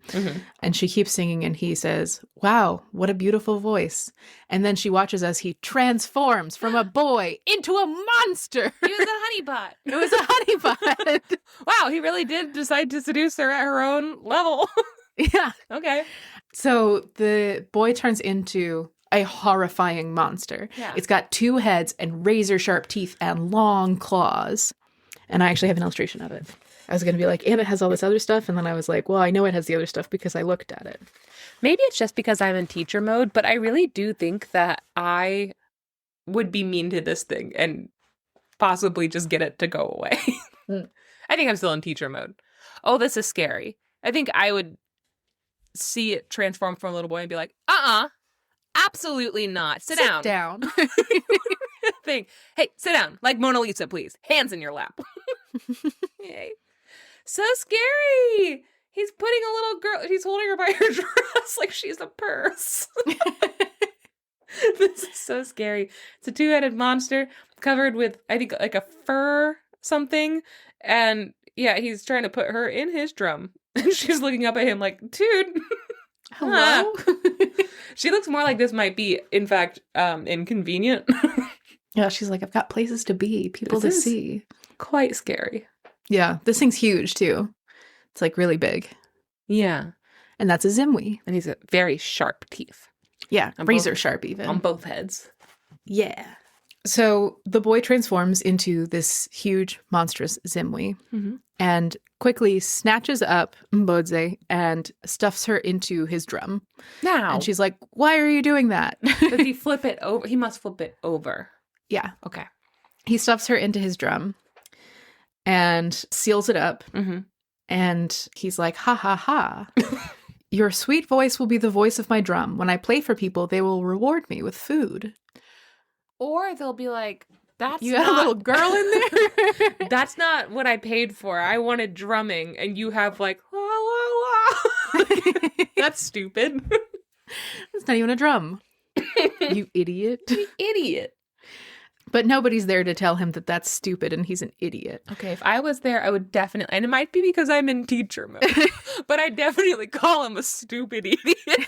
And she keeps singing, and he says, wow, what a beautiful voice. And then she watches as he transforms from a boy into a monster. He was a honeypot. It was a honeypot. Wow, he really did decide to seduce her at her own level. Yeah. Okay. So the boy turns into a horrifying monster. Yeah. It's got 2 heads and razor-sharp teeth and long claws. And I actually have an illustration of it. I was going to be like, and it has all this other stuff. And then I was like, well, I know it has the other stuff because I looked at it. Maybe it's just because I'm in teacher mode, but I really do think that I would be mean to this thing and possibly just get it to go away. I think I'm still in teacher mode. Oh, this is scary. I think I would see it transform from a little boy and be like, absolutely not. Sit down. Thing. Hey, sit down. Like Mona Lisa, please. Hands in your lap. Yay. So scary. He's putting a little girl, he's holding her by her dress like she's a purse. This is so scary. It's a 2-headed monster covered with, I think, like a fur something. And yeah, he's trying to put her in his drum. And she's looking up at him like, dude. Hello? She looks more like this might be, in fact, inconvenient. Yeah, she's like, I've got places to be, people to see. Quite scary. Yeah, this thing's huge, too. It's, like, really big. Yeah. And that's a Zimwi. And he's got very sharp teeth. Yeah, razor sharp even. On both heads. Yeah. So the boy transforms into this huge, monstrous Zimwi and quickly snatches up Mbodze and stuffs her into his drum. Now. And she's like, why are you doing that? Does he flip it over? He must flip it over. Yeah. Okay. He stuffs her into his drum and seals it up. And he's like, ha, ha, ha. Your sweet voice will be the voice of my drum. When I play for people, they will reward me with food. Or they'll be like, that's you got a little girl in there? That's not what I paid for. I wanted drumming. And you have like, wah, wah, wah. That's stupid. It's not even a drum. You idiot. You idiot. But nobody's there to tell him that that's stupid and he's an idiot. Okay, if I was there, I would definitely, and it might be because I'm in teacher mode, but I definitely call him a stupid idiot.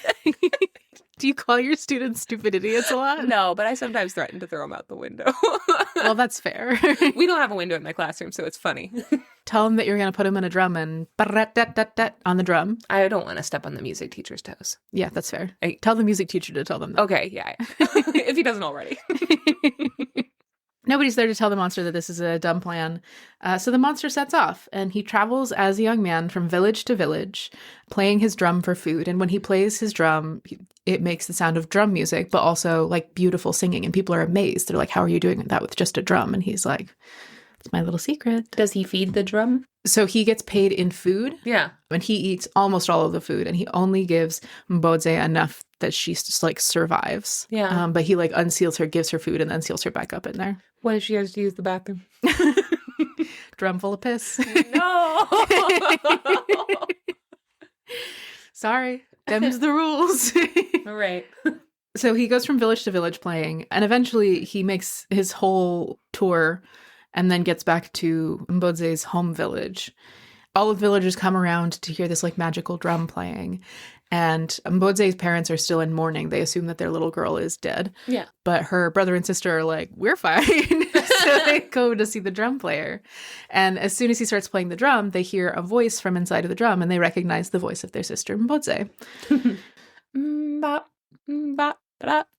Do you call your students stupid idiots a lot? No, but I sometimes threaten to throw them out the window. Well, that's fair. We don't have a window in my classroom, so it's funny. Tell them that you're going to put them in a drum and on the drum. I don't want to step on the music teacher's toes. Yeah, that's fair. Tell the music teacher to tell them that. Okay, yeah. If he doesn't already. Nobody's there to tell the monster that this is a dumb plan. So the monster sets off, and he travels as a young man from village to village, playing his drum for food. And when he plays his drum, it makes the sound of drum music, but also like beautiful singing. And people are amazed. They're like, how are you doing that with just a drum? And he's like, it's my little secret. Does he feed the drum? So he gets paid in food. Yeah. And he eats almost all of the food. And he only gives Mbodze enough that she just like survives. Yeah. But he like unseals her, gives her food, and then seals her back up in there. What if she has to use the bathroom? Drum full of piss. No. Sorry. Them's the rules. All right. So he goes from village to village playing, and eventually he makes his whole tour and then gets back to Mbodze's home village. All of the villagers come around to hear this like magical drum playing. And Mbodze's parents are still in mourning. They assume that their little girl is dead. Yeah. But her brother and sister are like, we're fine. So they go to see the drum player. And as soon as he starts playing the drum, they hear a voice from inside of the drum, and they recognize the voice of their sister, Mbodze. That's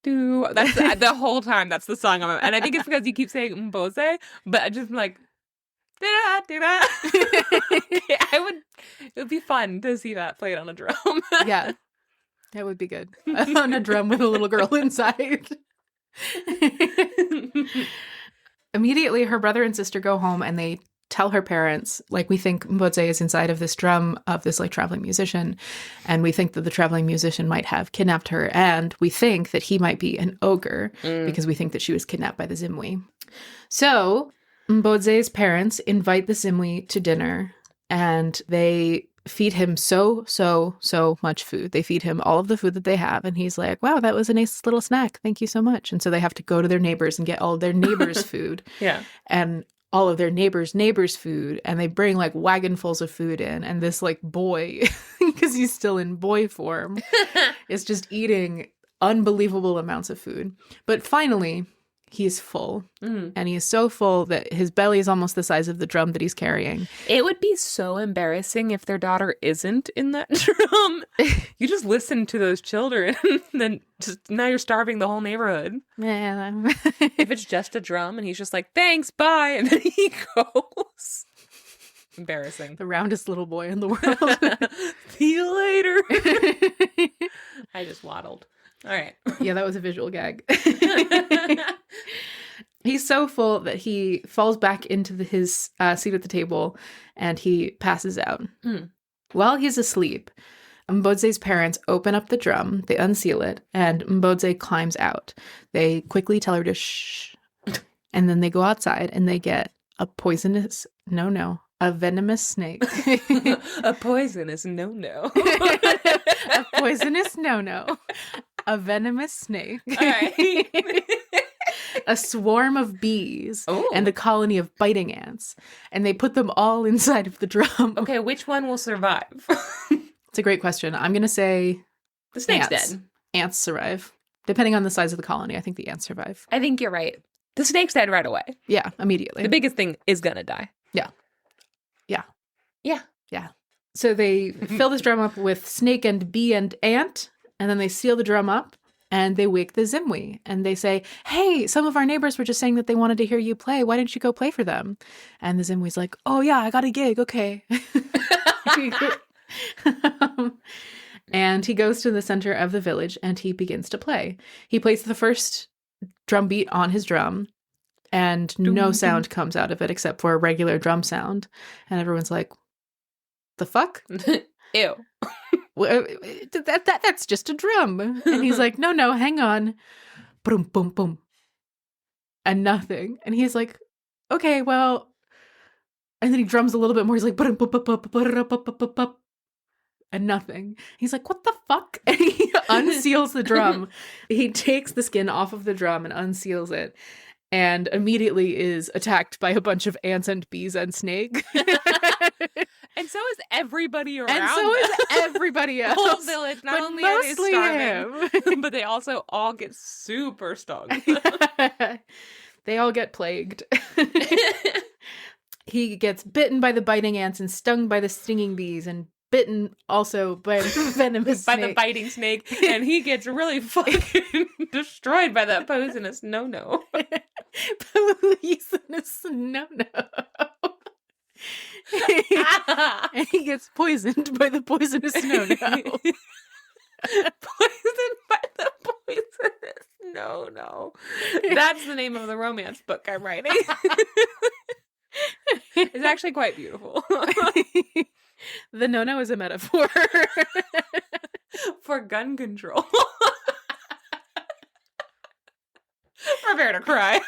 the whole time. That's the song I'm. And I think it's because you keep saying Mbodze, but I just like. It would be fun to see that played on a drum. Yeah, that would be good. On a drum with a little girl inside. Immediately, her brother and sister go home and they tell her parents, like, we think Mbodze is inside of this drum of this like traveling musician, and we think that the traveling musician might have kidnapped her, and we think that he might be an ogre because we think that she was kidnapped by the Zimwi. So Mbodze's parents invite the Zimwi to dinner, and they feed him so much food. They feed him all of the food that they have, and he's like, wow, that was a nice little snack. Thank you so much. And so they have to go to their neighbors and get all of their neighbors' food. Yeah. And all of their neighbors' food, and they bring like wagonfuls of food in, and this like boy, because he's still in boy form, is just eating unbelievable amounts of food. But finally, he's full, and he is so full that his belly is almost the size of the drum that he's carrying. It would be so embarrassing if their daughter isn't in that drum. You just listen to those children, and then just now you're starving the whole neighborhood. Yeah. If it's just a drum and he's just like, thanks, bye, and then he goes. Embarrassing. The roundest little boy in the world. See you later. I just waddled. All right. Yeah, that was a visual gag. He's so full that he falls back into his seat at the table and he passes out. While he's asleep, Mbodze's parents open up the drum, they unseal it, and Mbodze climbs out. They quickly tell her to shh, and then they go outside and they get a venomous snake. A poisonous no-no. A poisonous no-no. A venomous snake. All right. a swarm of bees Oh. and a colony of biting ants. And they put them all inside of the drum. Okay, which one will survive? It's a great question. I'm going to say The snake's ants. dead. Ants survive. Depending on the size of the colony, I think the ants survive. I think you're right. The snake's dead right away. Yeah, immediately. The biggest thing is gonna die. Yeah. Yeah. Yeah. Yeah. So they fill this drum up with snake and bee and ant, and then they seal the drum up, and they wake the Zimwi. And they say, hey, some of our neighbors were just saying that they wanted to hear you play. Why didn't you go play for them? And the Zimwi's like, oh, yeah, I got a gig. Okay. And he goes to the center of the village, and he begins to play. He plays the first drum beat on his drum, and no sound comes out of it except for a regular drum sound. And everyone's like, the fuck? Ew. That's just a drum. And he's like, no, hang on. Boom, boom, boom. And nothing. And he's like, okay, well. And then he drums a little bit more. He's like, and nothing. He's like, what the fuck? And he unseals the drum. He takes the skin off of the drum and unseals it, and immediately is attacked by a bunch of ants and bees and snake. And so is everybody around. And so is everybody else. The whole village. Not only are they starving, but they also all get super stung. They all get plagued. He gets bitten by the biting ants and stung by the stinging bees and bitten also by the venomous by snake. the biting snake, and he gets really fucking destroyed by that poisonous no-no. Poisonous no-no. And he gets poisoned by the poisonous no-no. Poisoned by the poisonous no-no. That's the name of the romance book I'm writing. It's actually quite beautiful. The no-no is a metaphor. For gun control. Prepare to cry.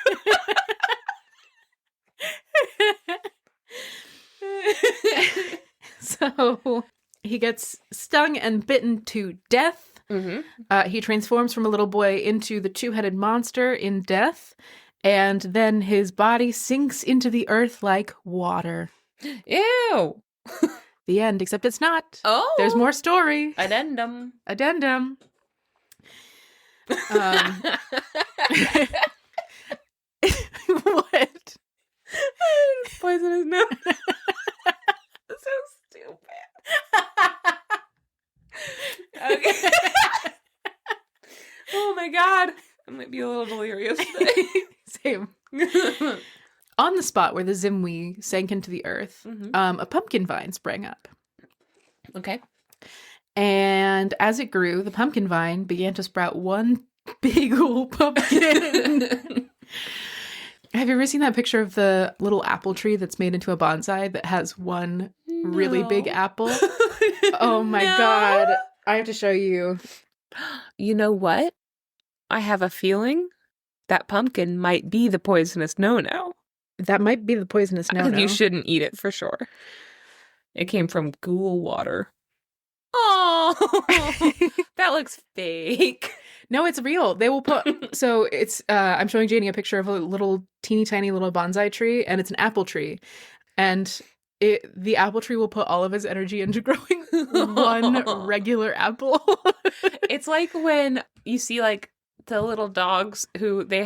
So he gets stung and bitten to death. Mm-hmm. He transforms from a little boy into the two-headed monster in death. And then his body sinks into the earth like water. Ew. The end, except it's not. Oh. There's more story. Addendum. What? Poisonous no. So stupid. Okay. Oh my god. I might be a little delirious today. Same. On the spot where the Zimwi sank into the earth, a pumpkin vine sprang up. Okay. And as it grew, the pumpkin vine began to sprout one big old pumpkin. Have you ever seen that picture of the little apple tree that's made into a bonsai that has one really big apple? Oh my god. I have to show you. You know what? I have a feeling that pumpkin might be the poisonous no-no. That might be the poisonous no-no. You shouldn't eat it for sure. It came from ghoul water. Oh, that looks fake. No, it's real. They will put, so it's, I'm showing Janey a picture of a little teeny tiny little bonsai tree, and it's an apple tree. And the apple tree will put all of its energy into growing one regular apple. It's like when you see like the little dogs who they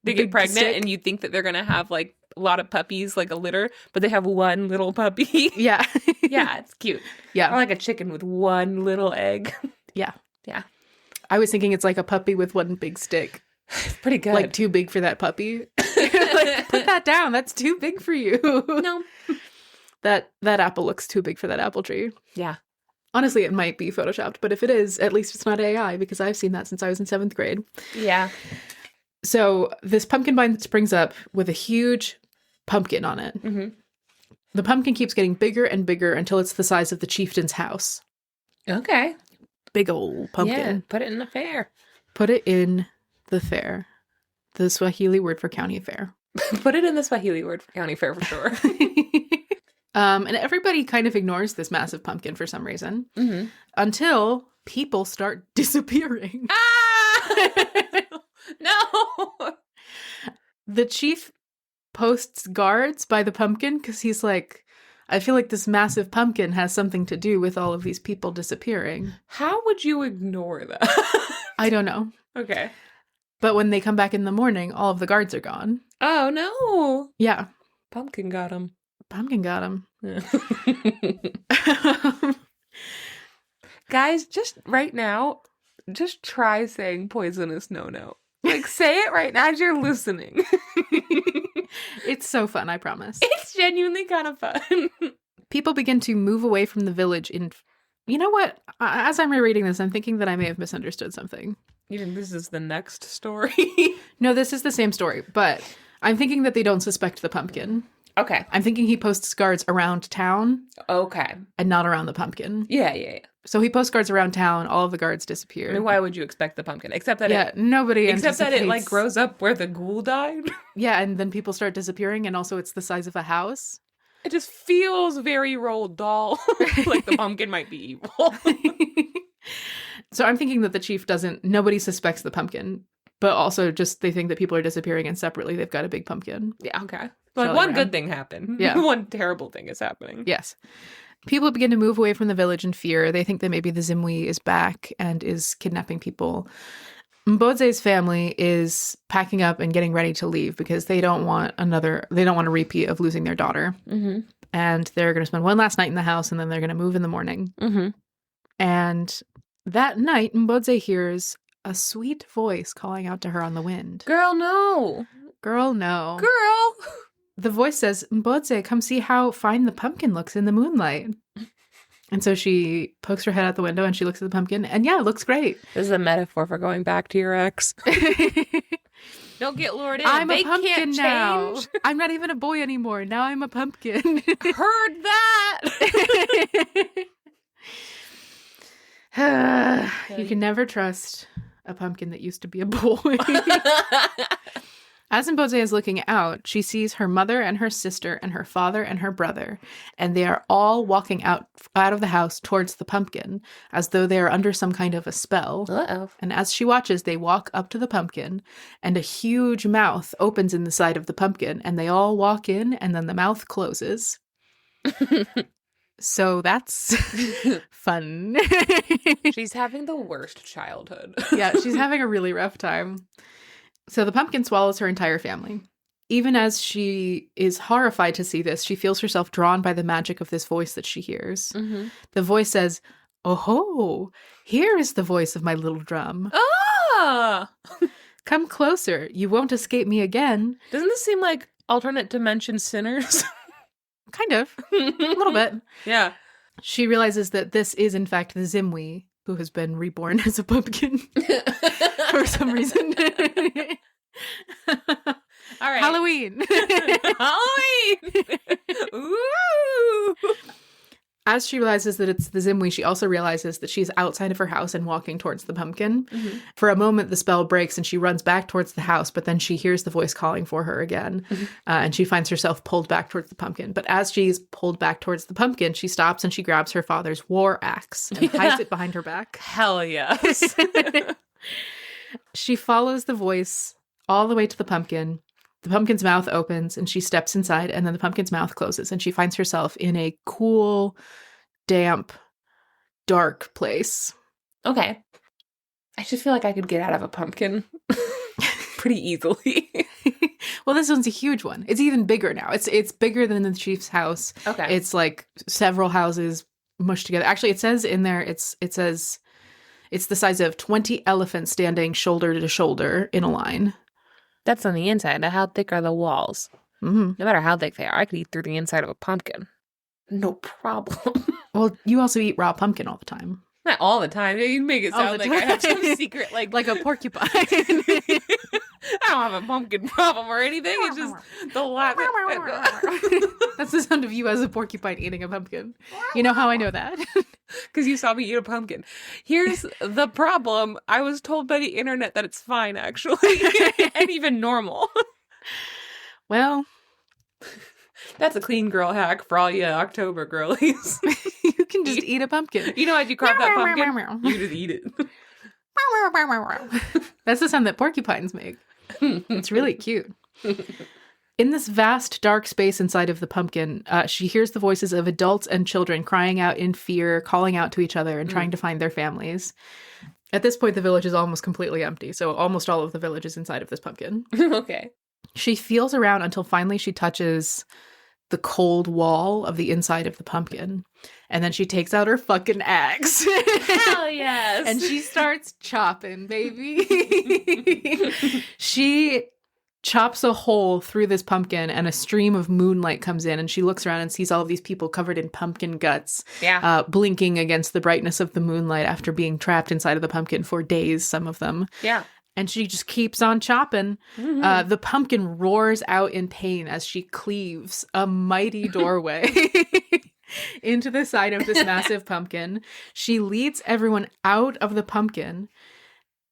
get pregnant stick. and you think that they're going to have like a lot of puppies, like a litter, but they have one little puppy. Yeah. Yeah, it's cute. Yeah. Or like a chicken with one little egg. Yeah. Yeah. I was thinking it's like a puppy with one big stick. Pretty good. Like too big for that puppy. Like, put that down. That's too big for you. No. That apple looks too big for that apple tree. Yeah. Honestly, it might be photoshopped, but if it is, at least it's not AI, because I've seen that since I was in 7th grade. Yeah. So this pumpkin vine springs up with a huge pumpkin on it. Mm-hmm. The pumpkin keeps getting bigger and bigger until it's the size of the chieftain's house. Okay. Big old pumpkin. Yeah, put it in the fair. Put it in the fair. The Swahili word for county fair. Put it in the Swahili word for county fair for sure. And everybody kind of ignores this massive pumpkin for some reason. Mm-hmm. Until people start disappearing. Ah! No! The chief posts guards by the pumpkin because he's like, I feel like this massive pumpkin has something to do with all of these people disappearing. How would you ignore that? I don't know. Okay. But when they come back in the morning, all of the guards are gone. Oh, no. Yeah. Pumpkin got him. Pumpkin got him. Yeah. Guys, just right now, just try saying poisonous no-no. Like, say it right now as you're listening. It's so fun, I promise. It's genuinely kind of fun. People begin to move away from the village in... You know what? As I'm rereading this, I'm thinking that I may have misunderstood something. You think this is the next story? No, this is the same story, but I'm thinking that they don't suspect the pumpkin. Okay. I'm thinking he posts guards around town. Okay. And not around the pumpkin. Yeah. So he posts guards around town, all of the guards disappear. I mean, why would you expect the pumpkin? Except that nobody Except that it, like, grows up where the ghoul died? Yeah, and then people start disappearing, and also it's the size of a house. It just feels very Roald Dahl. Like the pumpkin might be evil. So I'm thinking that the chief nobody suspects the pumpkin, but also just they think that people are disappearing, and separately they've got a big pumpkin. Yeah, okay. Like, one good thing happened. Yeah. One terrible thing is happening. Yes. People begin to move away from the village in fear. They think that maybe the Zimwi is back and is kidnapping people. Mbodze's family is packing up and getting ready to leave because they don't want a repeat of losing their daughter. Mm-hmm. And they're going to spend one last night in the house, and then they're going to move in the morning. Mm-hmm. And that night, Mbodze hears a sweet voice calling out to her on the wind. Girl, no. Girl, no. Girl. The voice says, Mbodze, come see how fine the pumpkin looks in the moonlight. And so she pokes her head out the window and she looks at the pumpkin, and yeah, it looks great. This is a metaphor for going back to your ex. Don't get lured in. I'm they a pumpkin can't now. change. I'm not even a boy anymore. Now I'm a pumpkin. Heard that. You can never trust a pumpkin that used to be a boy. As Mbodze is looking out, she sees her mother and her sister and her father and her brother, and they are all walking out of the house towards the pumpkin, as though they are under some kind of a spell. Uh-oh. And as she watches, they walk up to the pumpkin, and a huge mouth opens in the side of the pumpkin, and they all walk in, and then the mouth closes. So that's fun. She's having the worst childhood. Yeah, she's having a really rough time. So the pumpkin swallows her entire family. Even as she is horrified to see this, she feels herself drawn by the magic of this voice that she hears. Mm-hmm. The voice says, "Oh ho, here is the voice of my little drum. Ah! Come closer, you won't escape me again." Doesn't this seem like alternate dimension Sinners? Kind of. A little bit. Yeah. She realizes that this is, in fact, the Zimwi, who has been reborn as a pumpkin for some reason. All right. Halloween. Halloween. Ooh. As she realizes that it's the Zimwi, she also realizes that she's outside of her house and walking towards the pumpkin. Mm-hmm. For a moment, the spell breaks and she runs back towards the house, but then she hears the voice calling for her again, and she finds herself pulled back towards the pumpkin. But as she's pulled back towards the pumpkin, she stops and she grabs her father's war axe and hides it behind her back. Hell yes. She follows the voice all the way to the pumpkin. The pumpkin's mouth opens and she steps inside, and then the pumpkin's mouth closes and she finds herself in a cool, damp, dark place. Okay. I just feel like I could get out of a pumpkin pretty easily. Well, this one's a huge one. It's even bigger now. It's bigger than the chief's house. Okay. It's like several houses mushed together. Actually, it says in there, it says it's the size of 20 elephants standing shoulder to shoulder in a line. That's on the inside. Now, how thick are the walls? Mm-hmm. No matter how thick they are, I could eat through the inside of a pumpkin. No problem. Well, you also eat raw pumpkin all the time. Not all the time. You make it sound like I have some secret, like a porcupine. I don't have a pumpkin problem or anything. It's just the laugh. That's the sound of you as a porcupine eating a pumpkin. You know how I know that? Because you saw me eat a pumpkin. Here's the problem. I was told by the internet that it's fine, actually. And even normal. Well, that's a clean girl hack for all you October girlies. You can just eat a pumpkin. You know, as you carve that pumpkin, you just eat it. That's the sound that porcupines make. It's really cute. In this vast, dark space inside of the pumpkin, she hears the voices of adults and children crying out in fear, calling out to each other, and trying to find their families. At this point, the village is almost completely empty, so almost all of the village is inside of this pumpkin. Okay. She feels around until finally she touches the cold wall of the inside of the pumpkin. And then she takes out her fucking axe. Hell yes. And she starts chopping, baby. She chops a hole through this pumpkin and a stream of moonlight comes in, and she looks around and sees all of these people covered in pumpkin guts, blinking against the brightness of the moonlight after being trapped inside of the pumpkin for days, some of them. Yeah. And she just keeps on chopping. Mm-hmm. The pumpkin roars out in pain as she cleaves a mighty doorway into the side of this massive pumpkin. She leads everyone out of the pumpkin.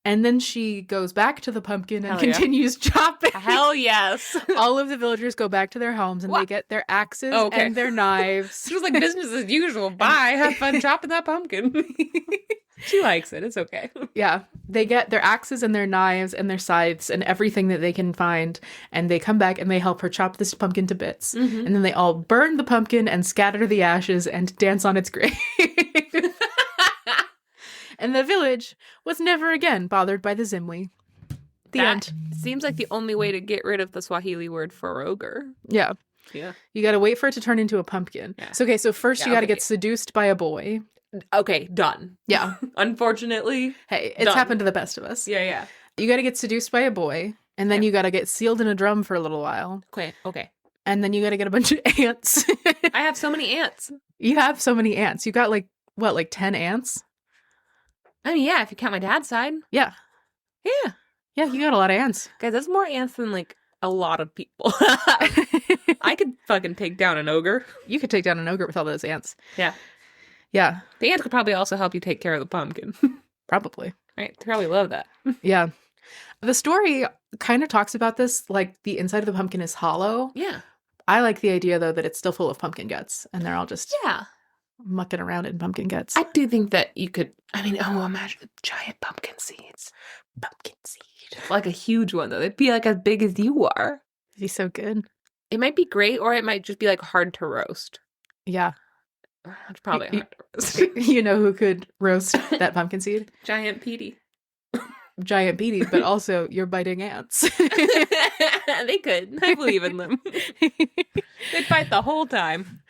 And then she goes back to the pumpkin and continues chopping. Hell yes. All of the villagers go back to their homes and they get their axes and their knives. It was like business as usual. Bye. Have fun chopping that pumpkin. She likes it. It's okay. Yeah. They get their axes and their knives and their scythes and everything that they can find. And they come back and they help her chop this pumpkin to bits. Mm-hmm. And then they all burn the pumpkin and scatter the ashes and dance on its grave. And the village was never again bothered by the Zimwi. The end. Seems like the only way to get rid of the Swahili word for ogre. Yeah. Yeah. You got to wait for it to turn into a pumpkin. Yeah. So first you got to get seduced by a boy. Okay, done. Yeah. Unfortunately. Hey, it's happened to the best of us. Yeah, yeah. You got to get seduced by a boy, and then you got to get sealed in a drum for a little while. Okay. And then you got to get a bunch of ants. I have so many ants. You have so many ants. You got like 10 ants? I mean, yeah, if you count my dad's side. Yeah. Yeah. Yeah, you got a lot of ants. Guys, that's more ants than like a lot of people. I could fucking take down an ogre. You could take down an ogre with all those ants. Yeah. Yeah. The ants could probably also help you take care of the pumpkin. Probably. Right? They probably love that. Yeah. The story kind of talks about this, like the inside of the pumpkin is hollow. Yeah. I like the idea, though, that it's still full of pumpkin guts, and they're all just mucking around in pumpkin guts. I do think that you could, imagine giant pumpkin seeds. Pumpkin seed. Like a huge one, though. They'd be like as big as you are. It'd be so good. It might be great, or it might just be like hard to roast. Yeah. It's probably hard to roast. You know who could roast that pumpkin seed? Giant Petey. Giant Petey, but also you're biting ants. They could. I believe in them. They'd fight the whole time.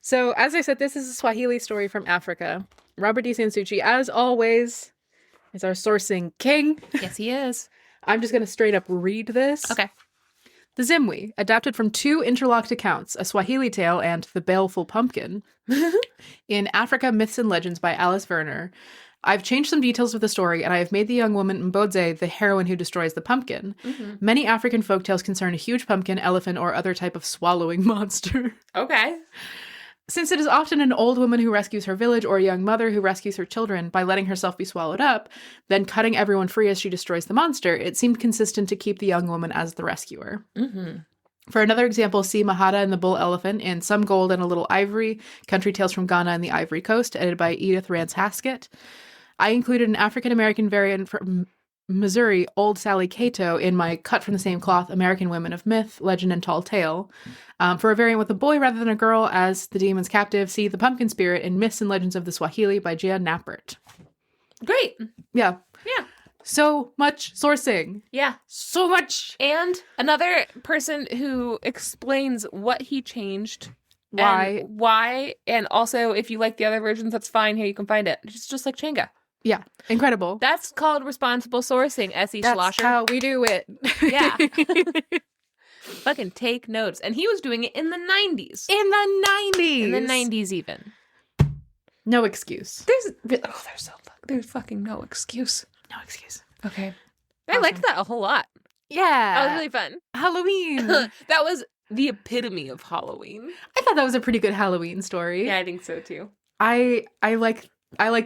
So, as I said, this is a Swahili story from Africa. Robert D. Sansucci, as always, is our sourcing king. Yes, he is. I'm just going to straight up read this. Okay. The Zimwi, adapted from two interlocked accounts, a Swahili tale and The Baleful Pumpkin. In Africa, Myths and Legends by Alice Werner. I've changed some details of the story, and I have made the young woman Mbodze the heroine who destroys the pumpkin. Mm-hmm. Many African folktales concern a huge pumpkin, elephant, or other type of swallowing monster. Okay. Since it is often an old woman who rescues her village or a young mother who rescues her children by letting herself be swallowed up, then cutting everyone free as she destroys the monster, it seemed consistent to keep the young woman as the rescuer. Mm-hmm. For another example, see Mahata and the Bull Elephant in Some Gold and a Little Ivory, Country Tales from Ghana and the Ivory Coast, edited by Edith Rance Haskett. I included an African-American variant from Missouri, Old Sally Cato, in my Cut from the Same Cloth, American Women of Myth, Legend, and Tall Tale. For a variant with a boy rather than a girl as the demon's captive, see The Pumpkin Spirit in Myths and Legends of the Swahili by Jan Nappert. Great. Yeah. Yeah. So much sourcing. Yeah. So much. And another person who explains what he changed. Why, and also if you like the other versions, that's fine. Here, you can find it. It's just like Changa. Yeah. Incredible. That's called responsible sourcing, S.E. Schlosser. That's how we do it. Yeah. Fucking take notes. And he was doing it in the 90s. In the 90s even. No excuse. There's fucking no excuse. No excuse. Okay. Awesome. I liked that a whole lot. Yeah. That was really fun. Halloween. That was the epitome of Halloween. I thought that was a pretty good Halloween story. Yeah, I think so too. I like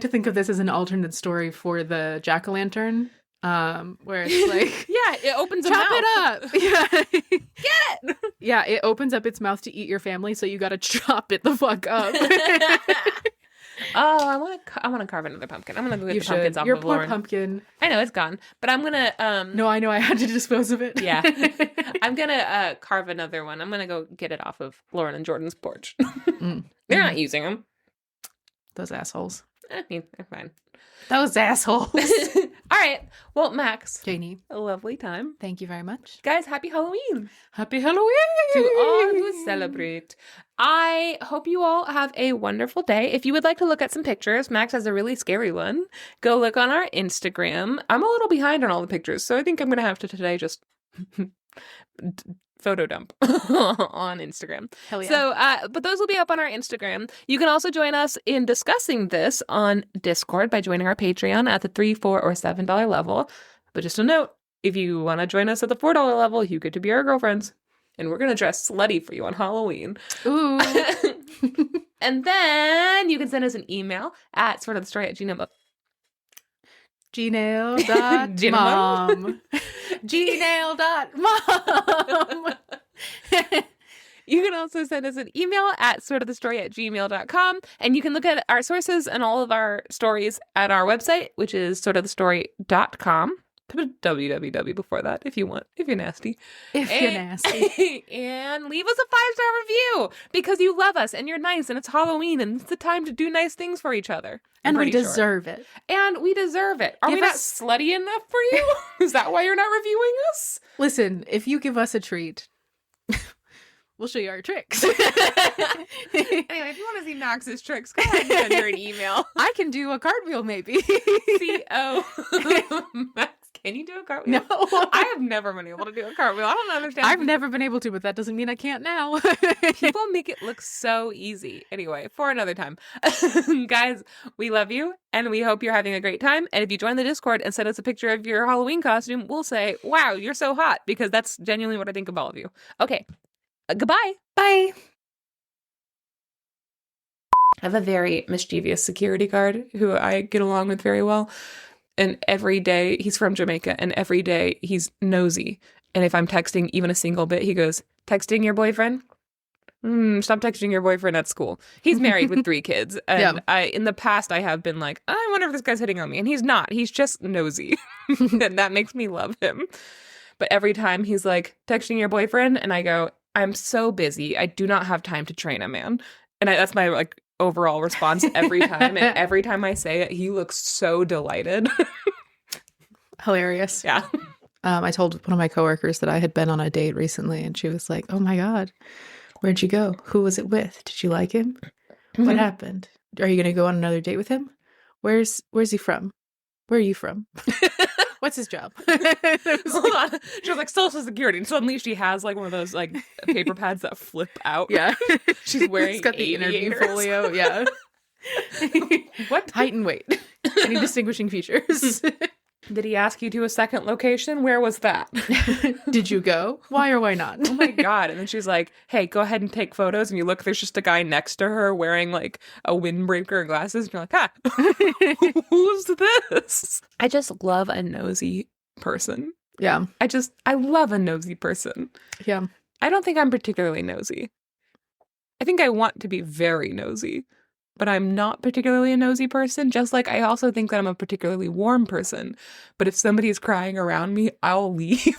to think of this as an alternate story for the jack-o'-lantern, where it's like, yeah, it opens a chop mouth. it up. Yeah. Get it. Yeah, it opens up its mouth to eat your family, so you gotta chop it the fuck up. Oh, I want to carve another pumpkin. I'm gonna go get the pumpkins off Your of poor Lauren. pumpkin. I know it's gone, but I'm gonna No, I know. I had to dispose of it. Yeah, I'm gonna carve another one. I'm gonna go get it off of Lauren and Jordan's porch. They're not using them. Those assholes. They're fine. Those assholes. All right. Well, Max. Janey. A lovely time. Thank you very much. Guys, happy Halloween. Happy Halloween. To all who celebrate. I hope you all have a wonderful day. If you would like to look at some pictures, Max has a really scary one. Go look on our Instagram. I'm a little behind on all the pictures, so I think I'm going to have to today just photo dump on Instagram. Hell yeah. So, but those will be up on our Instagram. You can also join us in discussing this on Discord by joining our Patreon at the $3, $4, or $7 level. But just a note, if you want to join us at the $4 level, you get to be our girlfriends. And we're going to dress slutty for you on Halloween. Ooh. And then you can send us an email at sortofthestory@gmail.com. Gmail.mom. Gmail.mom. You can also send us an email at sortofthestory@gmail.com. And you can look at our sources and all of our stories at our website, which is sortofthestory.com. Put www before that if you want, if you're nasty. If you're nasty. And leave us a 5-star review because you love us and you're nice and it's Halloween and it's the time to do nice things for each other. And we deserve it. And we deserve it. Are we not slutty enough for you? Is that why you're not reviewing us? Listen, if you give us a treat, we'll show you our tricks. Anyway, if you want to see Max's tricks, go ahead and send her an email. I can do a cartwheel, maybe. C.O. Max, can you do a cartwheel? No. I have never been able to do a cartwheel. I don't understand. I've never been able to, but that doesn't mean I can't now. People make it look so easy. Anyway, for another time. Guys, we love you, and we hope you're having a great time. And if you join the Discord and send us a picture of your Halloween costume, we'll say, wow, you're so hot, because that's genuinely what I think of all of you. Okay. Goodbye. Bye. I have a very mischievous security guard who I get along with very well. And every day, he's from Jamaica, and every day he's nosy. And if I'm texting even a single bit, he goes, texting your boyfriend? Stop texting your boyfriend at school. He's married with 3 kids. And in the past, I have been like, I wonder if this guy's hitting on me. And he's not. He's just nosy. And that makes me love him. But every time he's like, texting your boyfriend, and I go, I'm so busy. I do not have time to train a man. And that's my like overall response every time. And every time I say it, he looks so delighted. Hilarious. Yeah. I told one of my coworkers that I had been on a date recently, and she was like, oh my God, where'd you go? Who was it with? Did you like him? What happened? Are you going to go on another date with him? Where's he from? Where are you from? What's his job? Hold on. She was like, Social Security. And suddenly she has like one of those like paper pads that flip out. Yeah. She's wearing It's got the interview aviators. folio. Yeah. What? Height and weight. Any distinguishing features? Did he ask you to a second location? Where was that? Did you go? Why or why not? Oh my God. And then she's like, hey, go ahead and take photos. And you look, there's just a guy next to her wearing like a windbreaker and glasses. And you're like, who's this? I just love a nosy person. Yeah. I love a nosy person. Yeah. I don't think I'm particularly nosy. I think I want to be very nosy, but I'm not particularly a nosy person. Just like I also think that I'm a particularly warm person. But if somebody's crying around me, I'll leave.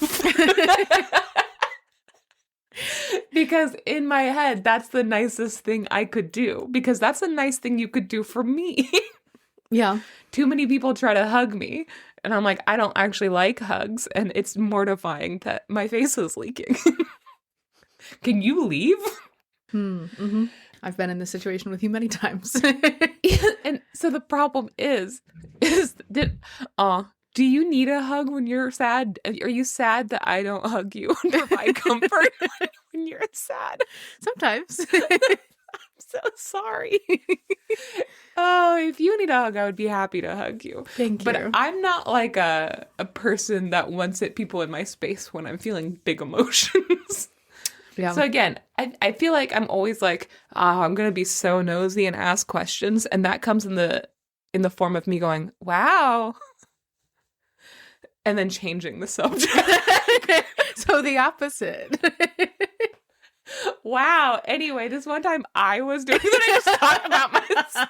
Because in my head, that's the nicest thing I could do. Because that's a nice thing you could do for me. Yeah. Too many people try to hug me. And I'm like, I don't actually like hugs. And it's mortifying that my face is leaking. Can you leave? Mm-hmm. I've been in this situation with you many times. And so the problem is do you need a hug when you're sad? Are you sad that I don't hug you and provide comfort when you're sad? Sometimes. I'm so sorry. Oh, if you need a hug, I would be happy to hug you. Thank you. But I'm not like a person that wants it people in my space when I'm feeling big emotions. Yeah. So again, I feel like I'm always like, I'm going to be so nosy and ask questions. And that comes in the form of me going, wow. And then changing the subject. So the opposite. Wow. Anyway, this one time I was doing that. I just talked about myself.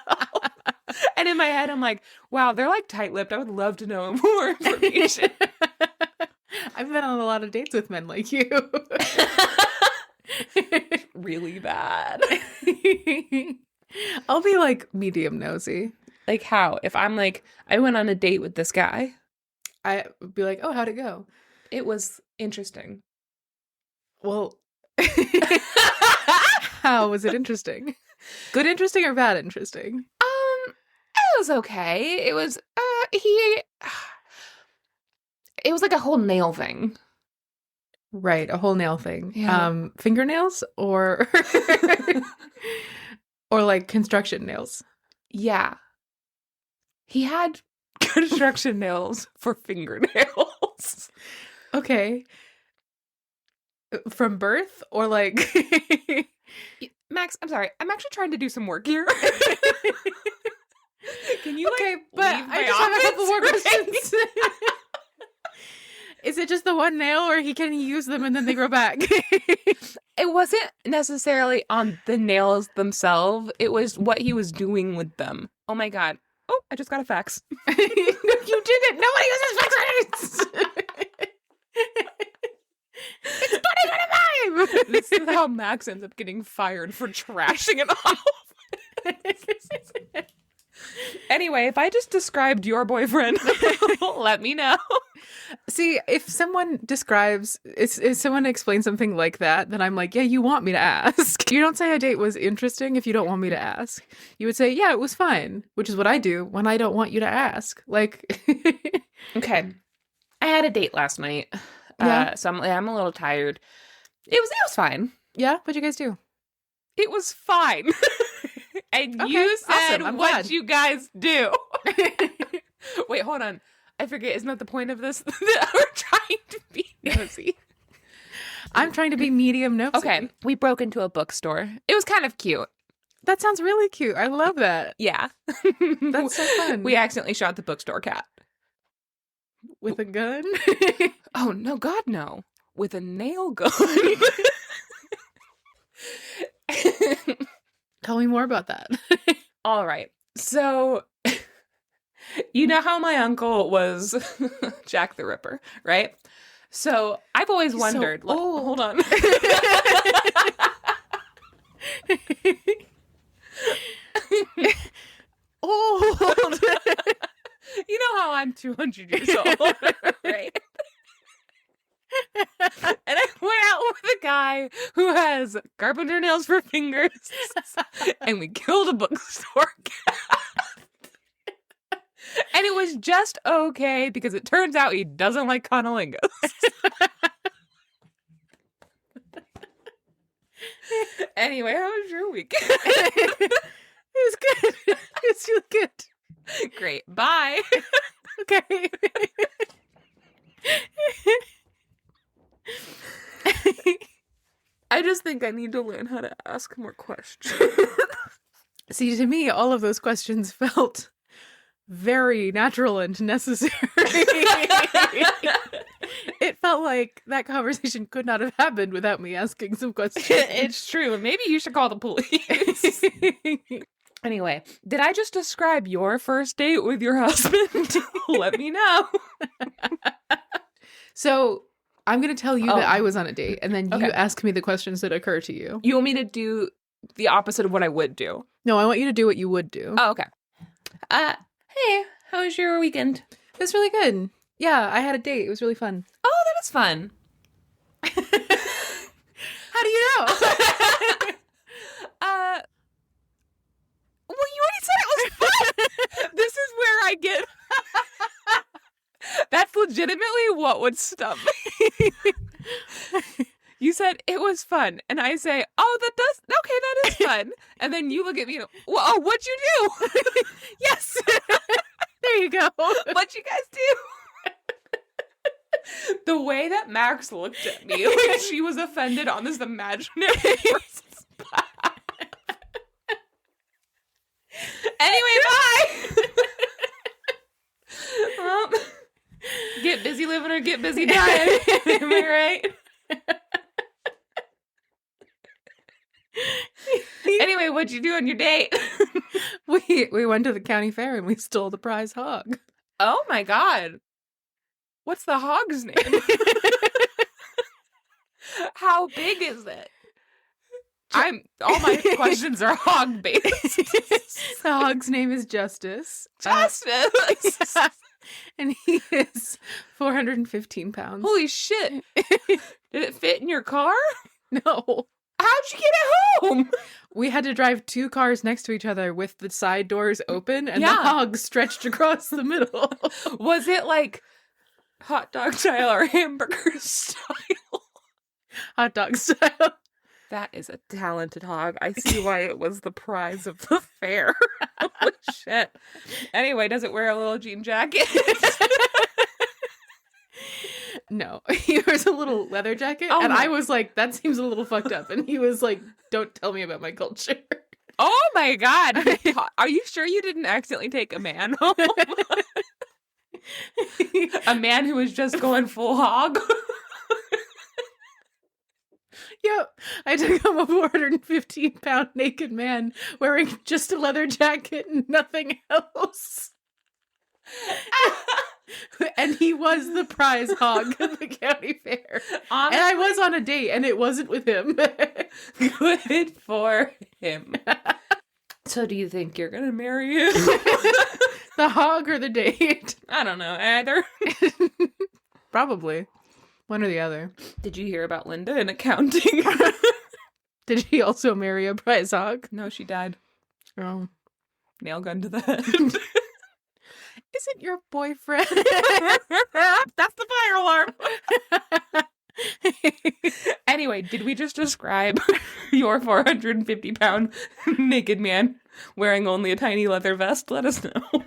And in my head, I'm like, wow, they're like tight-lipped. I would love to know more information. I've been on a lot of dates with men like you. Really bad. I'll be like medium nosy. Like how? If I'm like, I went on a date with this guy. I would be like, oh, how'd it go? It was interesting. Well, how was it interesting? Good interesting or bad interesting? It was okay. It was, it was like a whole nail thing. Right, a whole nail thing. Yeah. Fingernails or or like construction nails. Yeah. He had construction nails for fingernails. Okay. From birth or like Max, I'm sorry. I'm actually trying to do some work here. Can you okay, like but leave my I just have a couple more office, right? questions. Is it just the one nail or can he use them and then they grow back? It wasn't necessarily on the nails themselves. It was what he was doing with them. Oh my God. Oh, I just got a fax. No, you didn't. Nobody uses fax cards. It's 2025. This is how Max ends up getting fired for trashing it off. Anyway, if I just described your boyfriend, let me know. See, if someone if someone explains something like that, then I'm like, yeah, you want me to ask. You don't say a date was interesting if you don't want me to ask. You would say, yeah, it was fine, which is what I do when I don't want you to ask. Like, okay, I had a date last night. Yeah. So I'm a little tired. It was fine. Yeah, what'd you guys do? It was fine. And Okay, you said awesome. I'm what glad. you guys do. Wait, hold on. I forget. Isn't that the point of this? That we're trying to be nosy. I'm trying to be medium nosy. Okay, we broke into a bookstore. It was kind of cute. That sounds really cute. I love that. Yeah. That's so fun. We accidentally shot the bookstore cat. With a gun? Oh, no, God, no. With a nail gun. Tell me more about that. All right. So, you know how my uncle was Jack the Ripper, right? So, I've always wondered. So old. Hold on. Old. You know how I'm 200 years old, right? And I went out with a guy who has carpenter nails for fingers, and we killed a bookstore cat. And it was just okay because it turns out he doesn't like cunnilingus. Anyway, how was your week? It was good. It was really good. Great. Bye. Okay. I just think I need to learn how to ask more questions. See, to me, all of those questions felt very natural and necessary. It felt like that conversation could not have happened without me asking some questions. It's true. Maybe you should call the police. Anyway, did I just describe your first date with your husband? Let me know. So I'm going to tell you that I was on a date, and then you ask me the questions that occur to you. You want me to do the opposite of what I would do? No, I want you to do what you would do. Oh, okay. Hey, how was your weekend? It was really good. Yeah, I had a date. It was really fun. Oh, that is fun. How do you know? Well, you already said it was fun. This is where I get... That's legitimately what would stump me. You said it was fun, and I say, "Oh, that is fun." And then you look at me, and, "Oh, what'd you do?" Yes, there you go. What'd you guys do? The way that Max looked at me, like she was offended on this imaginary person's behalf. Anyway, bye. Well, get busy living or get busy dying. Am I right? Anyway, what'd you do on your date? We went to the county fair and we stole the prize hog. Oh my God. What's the hog's name? How big is it? All my questions are hog based. The hog's name is Justice. Justice. Yeah. And he is 415 pounds. Holy shit. Did it fit in your car? No. How'd you get it home? We had to drive 2 cars next to each other with the side doors open and the Yeah. hog stretched across the middle. Was it like hot dog style or hamburger style? Hot dog style. That is a talented hog. I see why it was the prize of the fair. Holy shit. Anyway, does it wear a little jean jacket? No, he wears a little leather jacket, and I was like, that seems a little fucked up. And he was like, don't tell me about my culture. Oh my God. Are you sure you didn't accidentally take a man home? A man who was just going full hog? Yep, I took home a 415-pound naked man wearing just a leather jacket and nothing else. And he was the prize hog at the county fair. Honestly, and I was on a date, and it wasn't with him. Good for him. So do you think you're going to marry him? The hog or the date? I don't know, either. Probably. One or the other. Did you hear about Linda in accounting? Did she also marry a prize hog? No, she died. Oh. Nail gun to the head. Isn't your boyfriend? That's the fire alarm. Anyway, did we just describe your 450-pound naked man wearing only a tiny leather vest? Let us know.